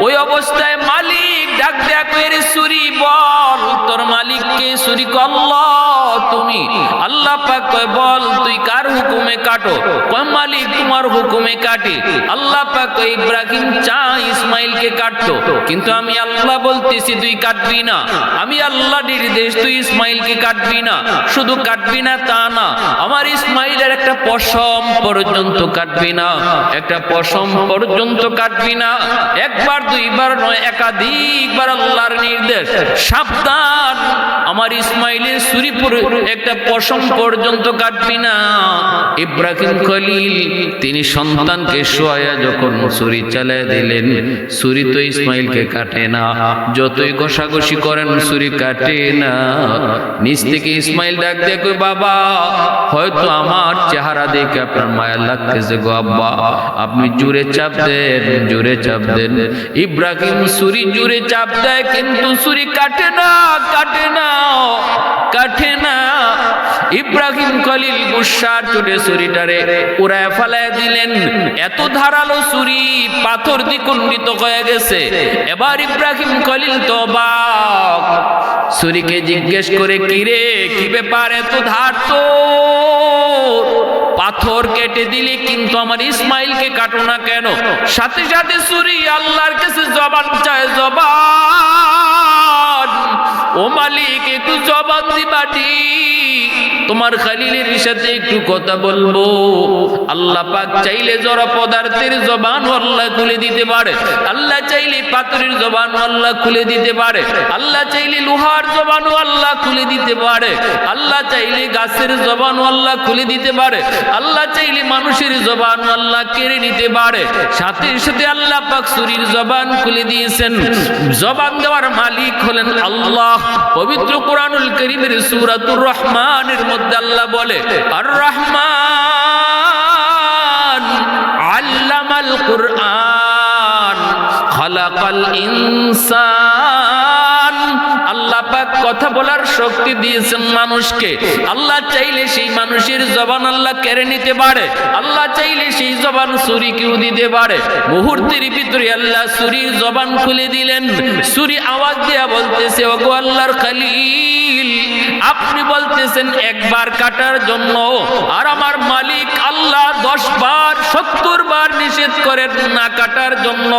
ওই অবস্থায় মালিক ডাক দেয়া কইরে ছুরি বল তোর মালিককে, ছুরি আল্লাহ তুমি। আল্লাহ পাক কয় বল তুই কার হুকুমে কাটো? কয় মালিক তোমার হুকুমে কাটি। আল্লাহ পাক কয় ইব্রাহিম চা ইসমাইলকে কাটতো, কিন্তু আমি আল্লাহ বলতেছি তুই কাটবি না। আমি আল্লাহ নির্দেশ, তুই ইসমাইলকে কাটবি না। শুধু কাটবি না তা না, আমার ইসমাইলের একটা পশম পর্যন্ত কাটবি না, একটা পশম পর্যন্ত কাটবি না। একবার দুইবার নয়, একাধিকবার আল্লাহর নির্দেশ, সাবধান আমার ইসমাইলের ছুরি একটা পশম পর্যন্ত কাটবি না। ইব্রাহিম খলিল তিনি সন্তানকে শোয়া যখন ছুরি চালিয়ে দিলেন, ছুরি তো ইসমাইলকে কাটে না, যতই ঘষাঘষি করেন ছুরি কাটে না। নিচ থেকে ইসমাইল ডাক দিয়ে কই বাবা হয়তো আমার চেহারা দেখে আপনার মায়া লাগতেছে গো আব্বা, আপনি জোরে চাপ দেন, জোরে চাপ দেন। ইব্রাহিম ছুরি জোরে চাপ দেয়, কিন্তু ছুরি কাটে না, কাটে না, কাটে না। ইব্রাহিম খলিল গুসার চোটে ছুরিটারে উড়ায় ফেলায় দিলেন। এত ধারালো ছুরি পাথর দ্বিখণ্ডিত হয়ে গেছে। এবার ইব্রাহিম খলিল তো অবাক, ছুরিকে জিজ্ঞেস করে কিরে কি ব্যাপার, এত ধার তো, পাথর কেটে দিলি কিন্তু আমার ইসমাইলকে কাটো না কেন? সাথে সাথে ছুরি আল্লাহর কাছে জবান চায়, জবান, ও মালিক একটু জবান দিবাটি, তোমার খলিলের সাথে একটু কথা বলবো। আল্লাহ পাক চাইলে জড় পদার্থের জবান আল্লাহ খুলে দিতে পারে, আল্লাহ চাইলে পাথরের জবান আল্লাহ খুলে দিতে পারে, আল্লাহ চাইলে লোহার জবান আল্লাহ খুলে দিতে পারে, আল্লাহ চাইলে গাছের জবান আল্লাহ খুলে দিতে পারে, আল্লাহ চাইলে মানুষের জবান আল্লাহ কেড়ে নিতে পারে। সাথে সাথে আল্লাহ পাক ছুরির জবান খুলে দিয়েছেন। জবান দেওয়ার মালিক হলেন আল্লাহ। পবিত্র কোরআনুল কারীমের সূরাতুর রহমানের মধ্যে আল্লাহ বলে আর রহমান আল্লামাল কুরআন খালাকাল ইনসান আল্লাহ পাক কথা বলার শক্তি দিয়েছেন মানুষকে। আল্লাহ চাইলে সেই মানুষের জবান আল্লাহ কেড়ে নিতে পারে, আল্লাহ চাইলে সেই জবান ছুরিকেও দিতে পারে। মুহূর্তের ভিতরে আল্লাহ ছুরির জবান খুলে দিলেন। ছুরি আওয়াজ দিয়া বলতেছে, ওগো আল্লাহর খলিল, আপনি বলতেছেন একবার কাটার জন্য, আর আমার মালিক আল্লাহ 10 বার 70 বার নিষেধ করেন না কাটার জন্য।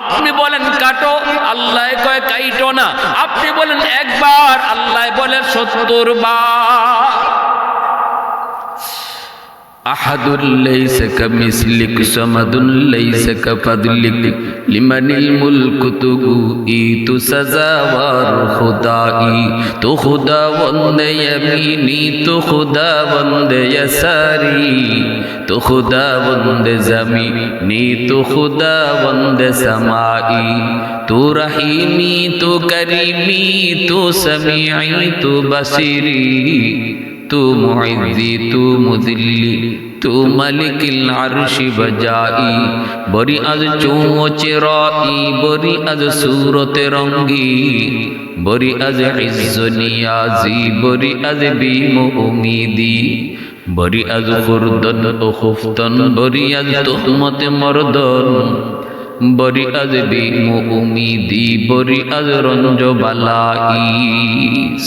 আপনি বলেন কাটো, আল্লাহ কয় কাইটো না। আপনি বলেন একবার, আল্লাহ বলেন 70 বার। আহাদুল লাইসা কামিসলিক সামাদুল লাইসা কাফাদলিক লিমানিল মুলকু তুইতু সাজাওয়ার খুদাই তো খুদা বন্দে ইয়ামিনি তো খুদা বন্দে ইয়াসারি তো খুদা বন্দে জামিনি তো খুদা বন্দে সামাই তো রহিমি তো করিমি তো সামিঈ তো বাসিরি তু মুইজ্জি তু মুযিল্লি তু মালিকিল আরশি বজাই বরি আজ চোঁচে রাই বরি আজ সুরতে রঙ্গি বরি আজ ইজ্জ নিয়াজি বরি আজ বিম উমিদি বরি আজ খুরদন ও খুফতন বরি আজ তুহমতে মরদন বরি আজ বিম উমিদি বরি আজ রঞ্জ বালাই।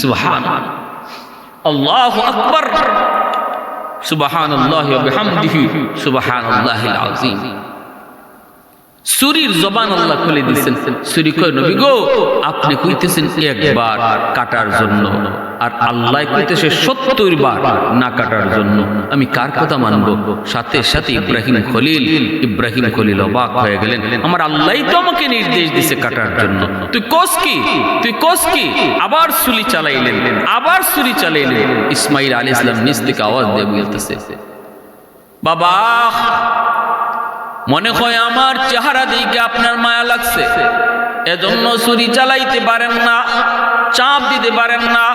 সুবহানাল্লাহ, আল্লাহু আকবার, সুবহানাল্লাহি ওয়া বিহামদিহি সুবহানাল্লাহিল আযীম। ছুরির জবান আল্লাহ খুলে দিয়েছেন। ছুরি কয়, নবী গো, আপনি কইতেছেন একবার কাটার জন্য, আর আল্লাহ কইতেছে 70 বার না কাটার জন্য। আমি কার কথা মানব? সাথে সাথে ইব্রাহিম খলিল অবাক হয়ে গেলেন। আমার আল্লাহই তো আমাকে নির্দেশ দিয়েছে কাটার জন্য, তুই কোস কি? আবার ছুরি চালাইলেন। ইসমাঈল আলাইহিস সালাম নিজ থেকে আওয়াজ দিয়ে বলতেছে, বাবা, মনে হয় আমার চেহারা দেখে আপনার মায়া লাগছে, এজন্য ছুরি চালাইতে পারেন না, চাপ দিতে পারেন না।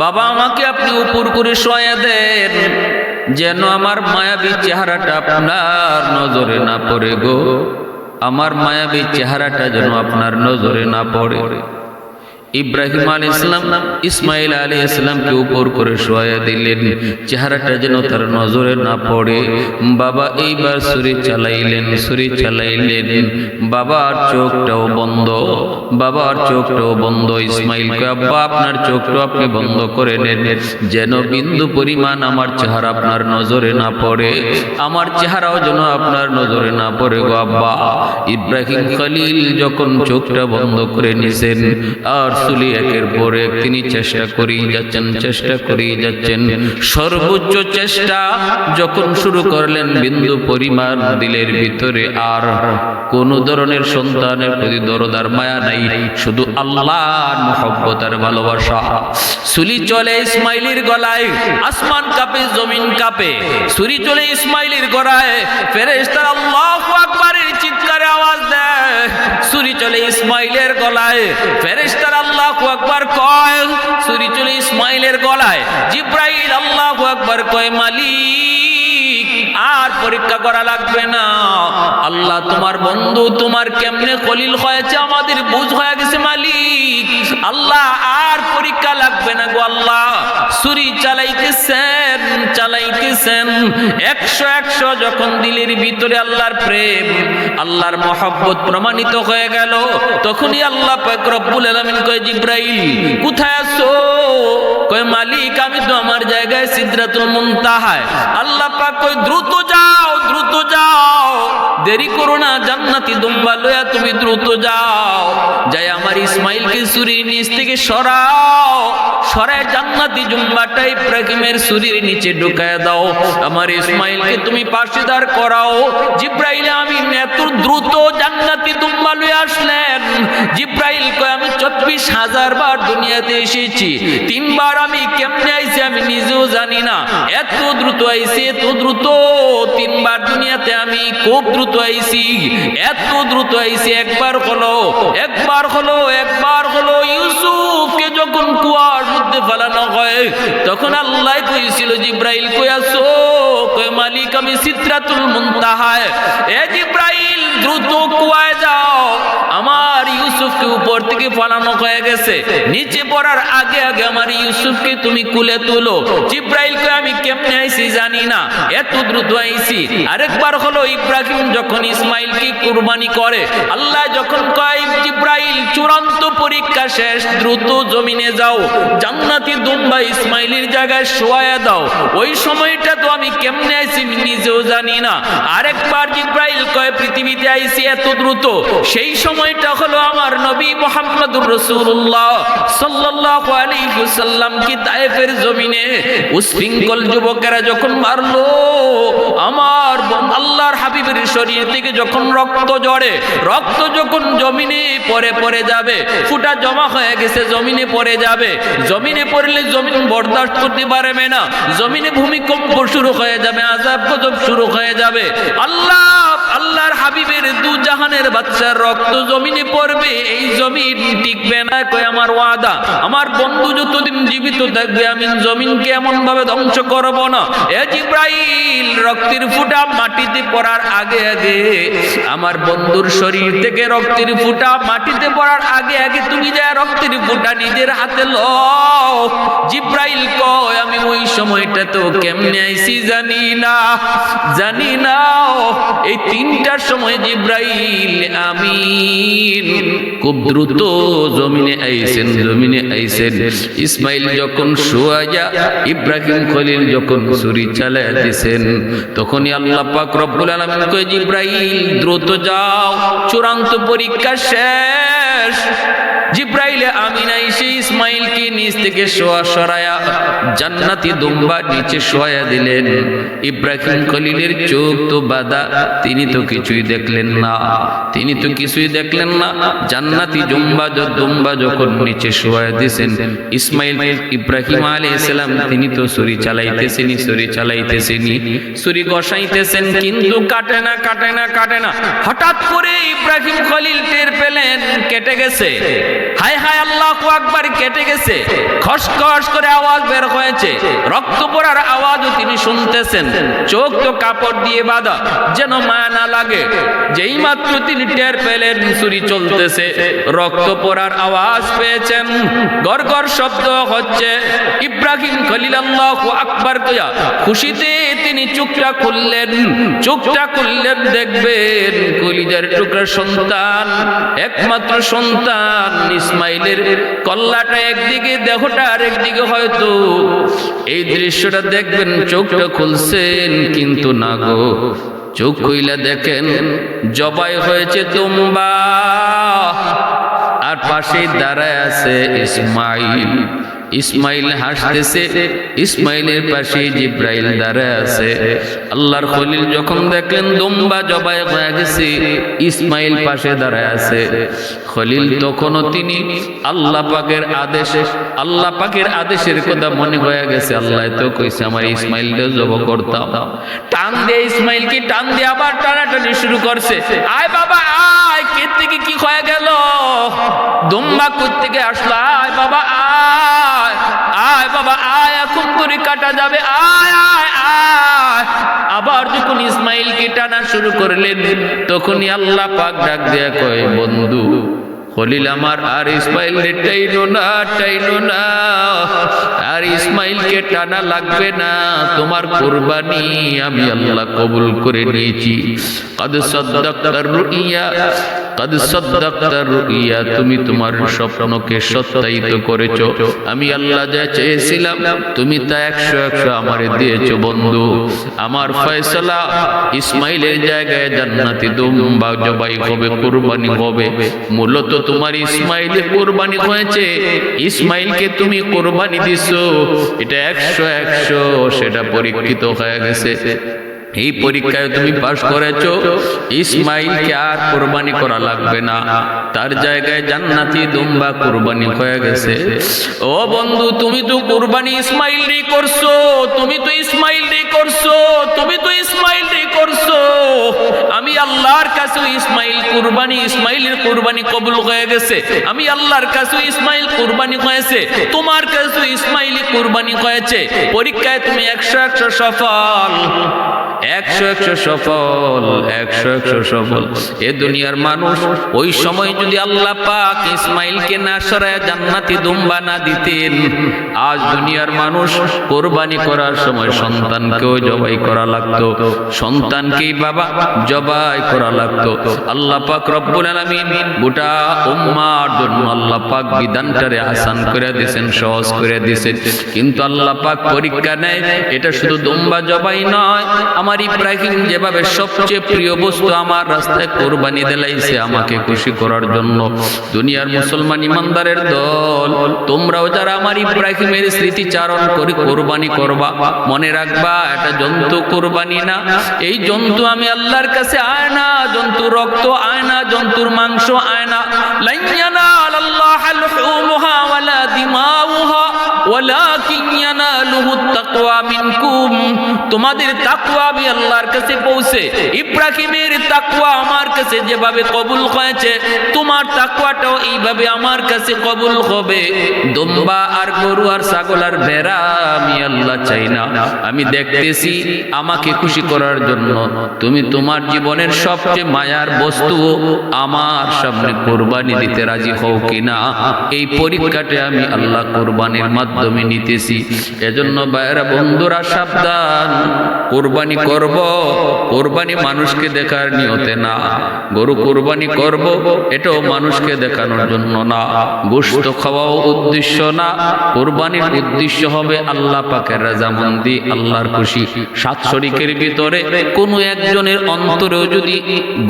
বাবা, আমাকে আপনি উপর করে শোয়া দেন, যেন আমার মায়াবী চেহারাটা আপনার নজরে না পড়ে গো, আমার মায়াবী চেহারাটা যেন আপনার নজরে না পড়ে। ইব্রাহিম আলাইহিস সালাম ইসমাঈল আলাইহিস সালামকে উপর করে শোয়া দিলেন, চেহারাটা যেন তার নজরে না পড়ে। বাবা এইবার ছুরি চালাইলেন। বাবার চোখটাও বন্ধ। ইসমাঈল কয়, আব্বা, আপনার চোখটাও আপনি বন্ধ করে নেন, যেন বিন্দু পরিমাণ আমার চেহারা আপনার নজরে না পড়ে, আমার চেহারাও যেন আপনার নজরে না পড়ে গো আব্বা। ইব্রাহিম খলিল যখন চোখটা বন্ধ করে নিছেন, আর রাসূলি একের পর এক তিনি চেষ্টা করেই যাচ্ছেন। সর্বোচ্চ চেষ্টা যখন শুরু করলেন, বিন্দু পরিমাণ দিলের ভিতরে আর কোন ধরনের সন্তানের প্রতি দরদ আর মায়া নাই, শুধু আল্লাহর মহব্বত আর ভালোবাসা। ছুরি চলে ইসমাইলের গলায়, আসমান কাঁপে, জমিন কাঁপে। ছুরি চলে ইসমাইলের গলায়, ফেরেশতারা আল্লাহু আকবারের চিৎকারে আওয়াজ দেয়। ছুরি চলে ইসমাইলের গলায়, ফেরেশতারা আল্লাহু আকবার কয়। ছুরি চলে ইসমাইলের গলায়, জিবরাইল আল্লাহু আকবার কয়, মালিক আর পরীক্ষা করা লাগবে না, আল্লাহ তোমার বন্ধু, তোমার কেমনে খলিল হয়েছে আমাদের বুঝ হয়ে গেছে মালিক, আল্লাহ আর পরীক্ষা লাগবে না গো আল্লাহ। ছুরি চালাইতেছেন 100 যখন দিলের ভিতরে আল্লাহর প্রেম, আল্লাহর মহব্বত প্রমাণিত হয়ে গেল, তখনই আল্লাহ পাক রব্বুল আলামিন কয়, জিবরাইল কোথায় আছো? কয়, মালিক আমি তো আমার জায়গায় সিদরাতুল মুনতাহায়। আল্লাহ পাক কয়, দ্রুত যাও, দেরি করো না, জান্নাতি দুম্বা লয়া তুমি দ্রুত যাও, যাই আমার ইসমাইলকে ছুরির নিচ থেকে সরায় জান্নাতি জুম্বাটা ইব্রাহিমের ছুরির নিচে ঢুকায় দাও, আমার ইসমাইলকে তুমি পাশে দাঁড় করাও। জিবরাইল আমি এত দ্রুত জান্নাতি দুম্বা লয়ে আসলেন। জিবরাইল কয়, আমি 24,000 বার দুনিয়াতে এসেছি, 3 বার আমি কেমনে আইছি আমি নিজেও জানি না, এত দ্রুত আইছি, 3 বার দুনিয়াতে আমি খুব দ্রুত আইছি, এত দ্রুত আইছি। একবার হলো ইউসুফকে যখন কুয়ার মধ্যে ফেলানো হয়, তখন আল্লাহ কইছিল, জিবরাইল কই আছো? কয়, মালিক আমি সিদরাতুল মুনতাহায়। এ জিবরাইল দ্রুত কুয়ায় যাও, আমার ইউসুফ ইউসুফকে উপর থেকে ফলানো হয়ে গেছে, নিচে পড়ার আগে আগে আমার ইউসুফকে তুমি কুলে তুলো। জিব্রাইল কয় আমি কেমনে আইছি জানি না, এত দ্রুত আইছি। আরেকবার হলো ইব্রাহিম যখন ইসমাইলকে কুরবানি করে, আল্লাহ যখন কয় জিব্রাইল চূড়ান্ত পরীক্ষা শেষ, দ্রুত জমিনে যাও, জান্নাতি দুম্বা ইসমাইলের জায়গায় শোয়া দাও। ওই সময়টা তো আমি কেমনে আইছি নিজেও জানি না। আরেকবার জিব্রাইল কয় পৃথিবীতে আইছি এত দ্রুত, সেই সময়টা হলো আমার নবী মুহাম্মদুর রাসূলুল্লাহ সাল্লাল্লাহু আলাইহি ওয়াসাল্লাম কি তায়েফের জমিনে উশৃঙ্খল যুবকেরা যখন মারলো, আমার আল্লাহর হাবিবের শরীর থেকে যখন রক্ত ঝরে, রক্ত যখন জমিনে পড়ে যাবে, ফুটা জমা হয়ে গেছে, জমিনে পড়ে যাবে, জমিনে পড়লে জমিন বরদাস্ত করতে পারবে না, জমিনে ভূমিকম্প শুরু হয়ে যাবে, আযাব গজব শুরু হয়ে যাবে। আল্লাহর হাবিবের দু জাহানের বাচ্চার রক্ত জমিনে পড়বে, এই জমিন টিকবে না। কই আমার ওয়াদা, আমার বন্ধু যতদিন জীবিত থাকবে আমি জমিনকে এমন ভাবে ধ্বংস করব না। এ জিব্রাইল, রক্তের ফুটা মাটিতে পড়ার আগে আগে, আমার বন্ধুর শরীর থেকে রক্তের ফুটা মাটিতে পড়ার আগে আগে তুমি যা রক্তের ফুটা নিজের হাতে লও। জিব্রাইল কয় আমি ওই সময়টা তো কেমনে আইছি জানি না। এই 3টার সময় জিব্রাইল আমিন খুব দ্রুত জমিনে আইছেন। ইসমাইল যখন শোয়া যা, ইব্রাহিম খলিল যখন ছুরি চালায় দিয়েছেন, তখনই আল্লাহ পাক রব্বুল আলামিন কয় জিব্রাইল দ্রুত যাও, চূড়ান্ত পরীক্ষা শেষ। জিব্রাইল আমিন এসে ইসমাইলকে নিচ থেকে সরায়া জান্নাতি দুম্বা নিচে শোয়া দিলেন। ইব্রাহিম খলিলের চোখ তো বাঁধা, তিনি তো কিছুই দেখলেন না। জান্নাতি দুম্বা যখন নিচে শোয়া দিয়েছেন, ইসমাইল ইব্রাহিম আলাইহিস সালাম তিনি তো ছুরি চালাইতেছেন, ছুরি ঘষাইতেছেন, কিন্তু কাটে না। হঠাৎ করে ইব্রাহিম খলিল টের পেলেন কেটে গেছে। হায় হায়, আল্লাহু আকবার, কেটে গেছে। খসখস করে আওয়াজ বের হয়েছে, রক্ত পড়ার আওয়াজও তিনি শুনতেছেন। চোখ তো কাপড় দিয়ে বাঁধা, যেন মায়া না লাগে। যেই মাত্র তিনি টের পেলেন ছুরি চলতেছে, রক্ত পড়ার আওয়াজ পেয়েছেন, গড়গড় শব্দ হচ্ছে, ইব্রাহিম খলিল আল্লাহু আকবার কইয়া খুশিতে তিনি চোখটা খুললেন। দেখবেন কলিজার টুকরা সন্তান, একমাত্র সন্তান ইসমাইলের কল্লাটা একদিকে, দেহটা আরেকদিকে। হয়তো এই দৃশ্যটা দেখবেন, চোখটা খুলছেন, কিন্তু না গো, চোখ খুইলা দেখেন জবাই হয়েছে দুম্বা, আর পাশে দাঁড়ায় আছে ইসমাইল হাসতেছে, ইসমাইলের পাশে জিব্রাইল দাঁড়ায় আছে। আল্লাহর খলিল যখন দেখলেন দুম্বা জবাই হয়ে গেছে, ইসমাইল পাশে দাঁড়ায় আছে, খলিল তখনও তিনি আল্লাহ পাকের আদেশের কথা মনে হয়ে গেছে। আল্লাহ তো কইছে আমার ইসমাইলকে জবাই করতাম। টান দিয়ে ইসমাইলকে টান দিয়ে আবার টানাটানি শুরু করছে। আয় বাবা আয়, কে থেকে কি হয়ে গেল, দুম্বা কোথা থেকে আসলো, আয় বাবা আয় বাবা আয়, এখন করে কাটা যাবে, আয় আয় আয়। আবার যখন ইসমাইলকে টানা শুরু করলেন, তখনই আল্লাহ পাক ডাক দেয়া কয় বন্ধু খলিল আমার, আর ইসমাইলকে টাইনো না, আর ইসমাইলকে টানা লাগবে না, তোমার কুরবানি আমি আল্লাহ কবুল করে নিয়েছি। কদ সাদ্দাকতার রুইয়া, তুমি তোমার স্বপ্নকে সত্যায়িত করেছো। আমি আল্লাহ যা চেয়েছিলাম তুমি তা 100 আমারে দিয়েছো বন্ধু। আমার ফয়সালা ইসমাইলের জায়গায় জান্নাতি দুম্বা জবাই হবে, কুরবানি হবে। মূলত তোমার ইসমাইলের কুরবানি হয়েছে, ইসমাইলকে তুমি কুরবানি দিছো, এটা 100 সেটা পরীক্ষিত হয়ে গেছে। এই পরীক্ষায় তুমি পাশ করেছো, ইসমাইলকে আর কুরবানি করা লাগবে না, তার জায়গায় জান্নাতি দুম্বা কুরবানি হয়ে গেছে। ও বন্ধু, তুমি তো কুরবানি ইসমাইলই করছো, আমি আল্লাহর কাছে ইসমাইলের কুরবানি কবুল হয়ে গেছে। আমি আল্লাহর কাছে ইসমাইল কুরবানি হয়েছে, তোমার কাছে ইসমাইলি কুরবানি হয়েছে। পরীক্ষায় তুমি 100 সফল। 100 সফল, 100 সফল। এ দুনিয়ার মানুষ ওই সময় যদি আল্লাহ পাক ইসমাইলকে না সরায় জান্নাতি দুম্বা না দিতেন, আজ দুনিয়ার মানুষ কোরবানি করার সময় সন্তানকেও জবাই করা লাগতো, সন্তানকেই বাবা জবাই করা লাগতো। আল্লাহ পাক রব্বুল আলামিন গোটা উম্মার জন্য আল্লাহ পাক বিধানটারে আসান করে দিয়েছেন, সহজ করে দিয়েছেন। কিন্তু আল্লাহ পাক পরীক্ষা নেয়, এটা শুধু দুম্বা জবাই নয়, আমার ইব্রাহিম যেভাবে সবচেয়ে প্রিয় বস্তু আমার রাস্তায় কোরবানি দিলাইছে আমাকে খুশি করার জন্য। দুনিয়ার মুসলমান ইমানদারের দল, তোমরাও যারা আমার ইব্রাহিমের স্মৃতিচারণ করে কোরবানি করবা, মনে রাখবা এটা জন্তু কোরবানি না। এই জন্তু আমি আল্লাহর কাছে আয় না, জন্তুর রক্ত আয় না, জন্তুর মাংস আয় না। লান ইয়ানালাল্লাহা লুহুমুহা ওয়ালা দিমাউহা ওয়ালাকিন ইয়ানালুহুত তাকওয়া মিনকুম। তোমাদের তাকওয়া আমি আল্লাহর কাছে পৌঁছে, ইব্রাহিমের তাকওয়া আমার কাছে যেভাবে কবুল হয়েছে, তোমার তাকওয়াটাও এইভাবে আমার কাছে কবুল হবে। দুম্বা আর গরু আর ছাগল আর ভেড়া আমি আল্লাহ চাই না, আমি দেখতেছি আমাকে খুশি করার জন্য তুমি তোমার জীবনের সবচেয়ে মায়ার বস্তু আমার সামনে কোরবানি দিতে রাজি হও কিনা। এই পরীক্ষাটা আমি আল্লাহ কোরবানির মাধ্যমে নিতেছি। এজন্য ভাইরা বন্ধুরা সাবধান, কোরবানি করব, কোরবানি মানুষকে দেখার নিয়তে না। গরু কোরবানি করব এটাও মানুষকে দেখানোর জন্য না, গোশত খাওয়াও উদ্দেশ্য না। কোরবানির উদ্দেশ্য হবে আল্লাহ পাকের রাজামন্দি, আল্লাহর খুশি। 7 শরীকের ভিতরে কোনো একজনের অন্তরেও যদি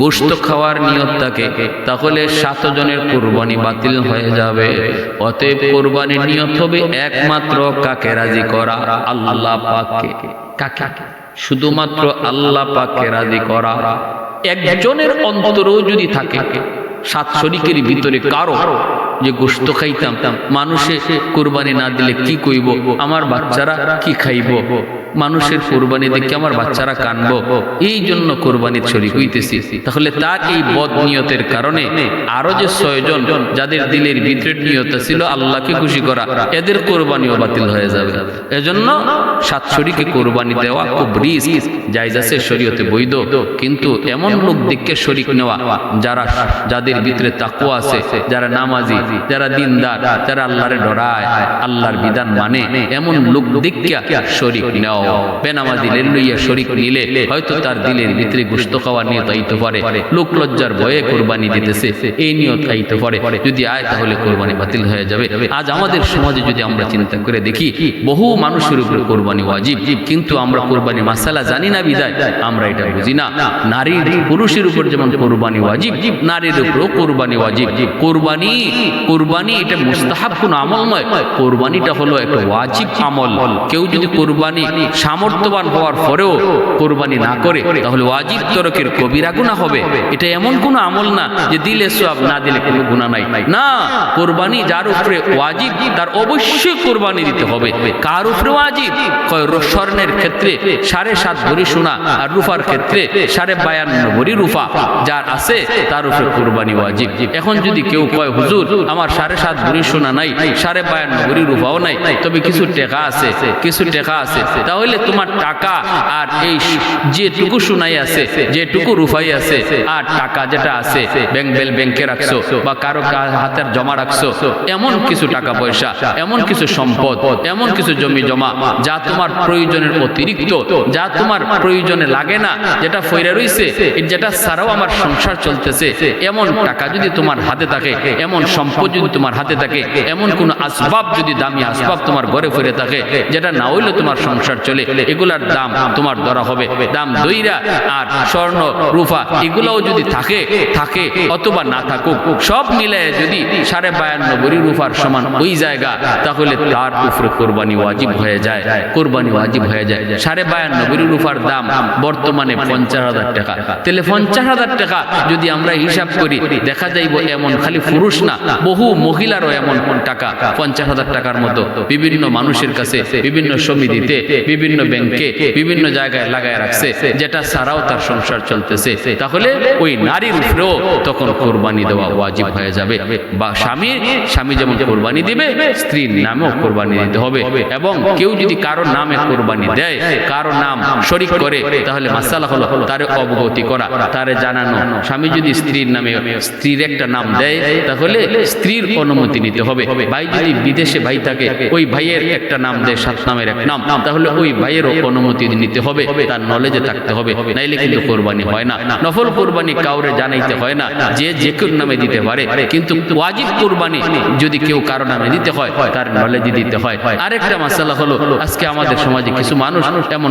গোশত খাওয়ার নিয়ত থাকে, তাহলে 7 জনের কোরবানি বাতিল হয়ে যাবে। অতএব কোরবানির নিয়ত হবে একমাত্র কাকে রাজি করা, আল্লাহ পাককে। কাকে? শুধুমাত্র আল্লাহ পাককে রাজি করা। একজনের অন্তরেও যদি থাকে, 7 শরীকের ভিতরে কারো যে গোশত খাইতাম, মানুষে কোরবানি না দিলে কি কইব, আমার বাচ্চারা কি খাইব, মানুষের কোরবানি দেখে আমার বাচ্চারা কানবো, এই জন্য কোরবানির শরীক হইতেছি, তাহলে তার এই বদ নিয়তের কারণে আরো যে 6 জন যাদের দিলের ভিতরে নিয়ত ছিল আল্লাহকে খুশি করা, এদের কোরবানিও বাতিল হয়ে যাবে। এজন্য 7 শরীকে কোরবানি দেওয়া খুব রিস্ক, জায়েজ আছে, শরীয়তে বৈধ। কিন্তু এমন লোক দেখে শরীক নেওয়া যাদের ভিতরে তাকওয়া আছে, যারা নামাজি, যারা দিনদার, যারা আল্লাহরে ডরায়, আল্লাহর বিধান মানে, এমন লোক দেখে শরীক নেওয়া। বেনামাজি লইয়া শরীক নিলে হয়তো তার দিলের ভিতরে গোশত খাওয়ার নিয়ত আইতে পারে, লোক লজ্জার ভয়ে কোরবানি দিতেছে এই নিয়ত আইতে পারে, যদি আয় তাহলে কোরবানি বাতিল হয়ে যাবে। আজ আমাদের সমাজে যদি আমরা চিন্তা করে দেখি, বহু মানুষের উপরে কোরবানি ওয়াজিব, কিন্তু আমরা কোরবানি মাসালা জানি না বিদায় আমরা এটা বুঝি না। নারীর পুরুষের উপর যেমন কোরবানি ওয়াজিব, নারীর উপরেও কোরবানি ওয়াজিব। কোরবানি এটা মুস্তাহাব কোন আমল নয়, কোরবানিটা হলো একটা ওয়াজিব আমল। কেউ যদি কোরবানি সামর্থ্যবান হওয়ার পরেও কোরবানি না করে, তাহলে ওয়াজিব তরকের কবিরা গুনাহ হবে। এটা এমন কোন আমল না যে দিলে সওয়াব, না দিলে কোনো গুনাহ নাই। না, কোরবানি যার উপরে ওয়াজিব তার অবশ্যই কোরবানি দিতে হবে। কার উপরে ওয়াজিব? স্বর্ণের ক্ষেত্রে 7.5 ভরি সোনা, আর রূপার ক্ষেত্রে 52.5 ভরি রূপা যার আছে তার উপরে কোরবানি ওয়াজিব। এখন যদি কেউ কয় হুজুর আমার 7.5 ভরি সোনা নাই, 52.5 ভরি রূপাও নাই, তবে কিছু টাকা আছে, তাহলে তোমার টাকা আর এই যেটুকু সোনাই আছে, যেটুকু রূপাই আছে, আর টাকা যেটা আছে ব্যাংকে রাখছো বা কারো হাতের জমা রাখছো, এমন কিছু টাকা পয়সা, এমন কিছু সম্পদ, এমন কিছু জমি জমা যা তোমার প্রয়োজনের অতিরিক্ত, যা তোমার প্রয়োজনে লাগে না, যেটা ফইরা রইছে, যেটা ছাড়াও আমার সংসার চলতেছে, এমন টাকা যদি তোমার হাতে থাকে, এমন সম্পদ যদি তোমার হাতে থাকে, এমন কোন আসবাব যদি দামি আসবাব তোমার ঘরে ফিরে থাকে, যেটা না হইলে তোমার সংসার চলে, এগুলার দাম তোমার ধরা হবে, দাম দইরা। আর স্বর্ণ রূপা এগুলাও যদি থাকে অথবা না থাকুক, সব মিলে যদি 52.5 ভরি রূপার সমান ওই জায়গা, তাহলে তার উপরে কোরবানি ওয়াজিব হয়ে যায়। 52.5 ভরি রূপার দাম বর্তমানে 50,000 টাকা। তাহলে 50,000 টাকা যদি আমরা হিসাব করি, দেখা যাইব এমন খালি পুরুষ না, বহু মহিলারও এমন টাকা 50,000 টাকার মতো বিভিন্ন মানুষের কাছে, বিভিন্ন সমিতিতে, বিভিন্ন ব্যাংকে বিভিন্ন জায়গায় লাগায় রাখছে, যেটা ছাড়াও তার সংসার চলতেছে, তাহলে ওই নারীর উপরেও তখন কোরবানি দেওয়া ওয়াজিব হয়ে যাবে। বা স্বামী যেমন কোরবানি দিবে, স্ত্রীর নামেও কোরবানি দিতে হবে। এবং কেউ যদি কারো নামে কোরবানি দেয়, কারো নাম শরীক করে, তাহলে মাসালা হলো তারে অবগতি করা, তারে জানানো। স্বামী যদি স্ত্রীর নামে স্ত্রীর একটা নাম দেয়, তাহলে স্ত্রীর অনুমতি নিতে হবে। ভাই যদি বিদেশে ভাই থাকে, ওই ভাইয়ের একটা নাম দেয়, সাত নামের এক নাম, তাহলে ওই ভাইয়েরও অনুমতি নিতে হবে, তার নলেজে থাকতে হবে, নাইলে কিন্তু কোরবানি হয় না। নফল কোরবানি কাউরে জানাইতে হয় না, যে কেউ নামে দিতে পারে, কিন্তু ওয়াজিব কোরবানি যদি কেউ কারো নামে দিতে হয়, তার নলেজে দিতে হয়। আরেকটা মাসালা হলো, আজকে আমাদের সমাজে কিছু মানুষ এমন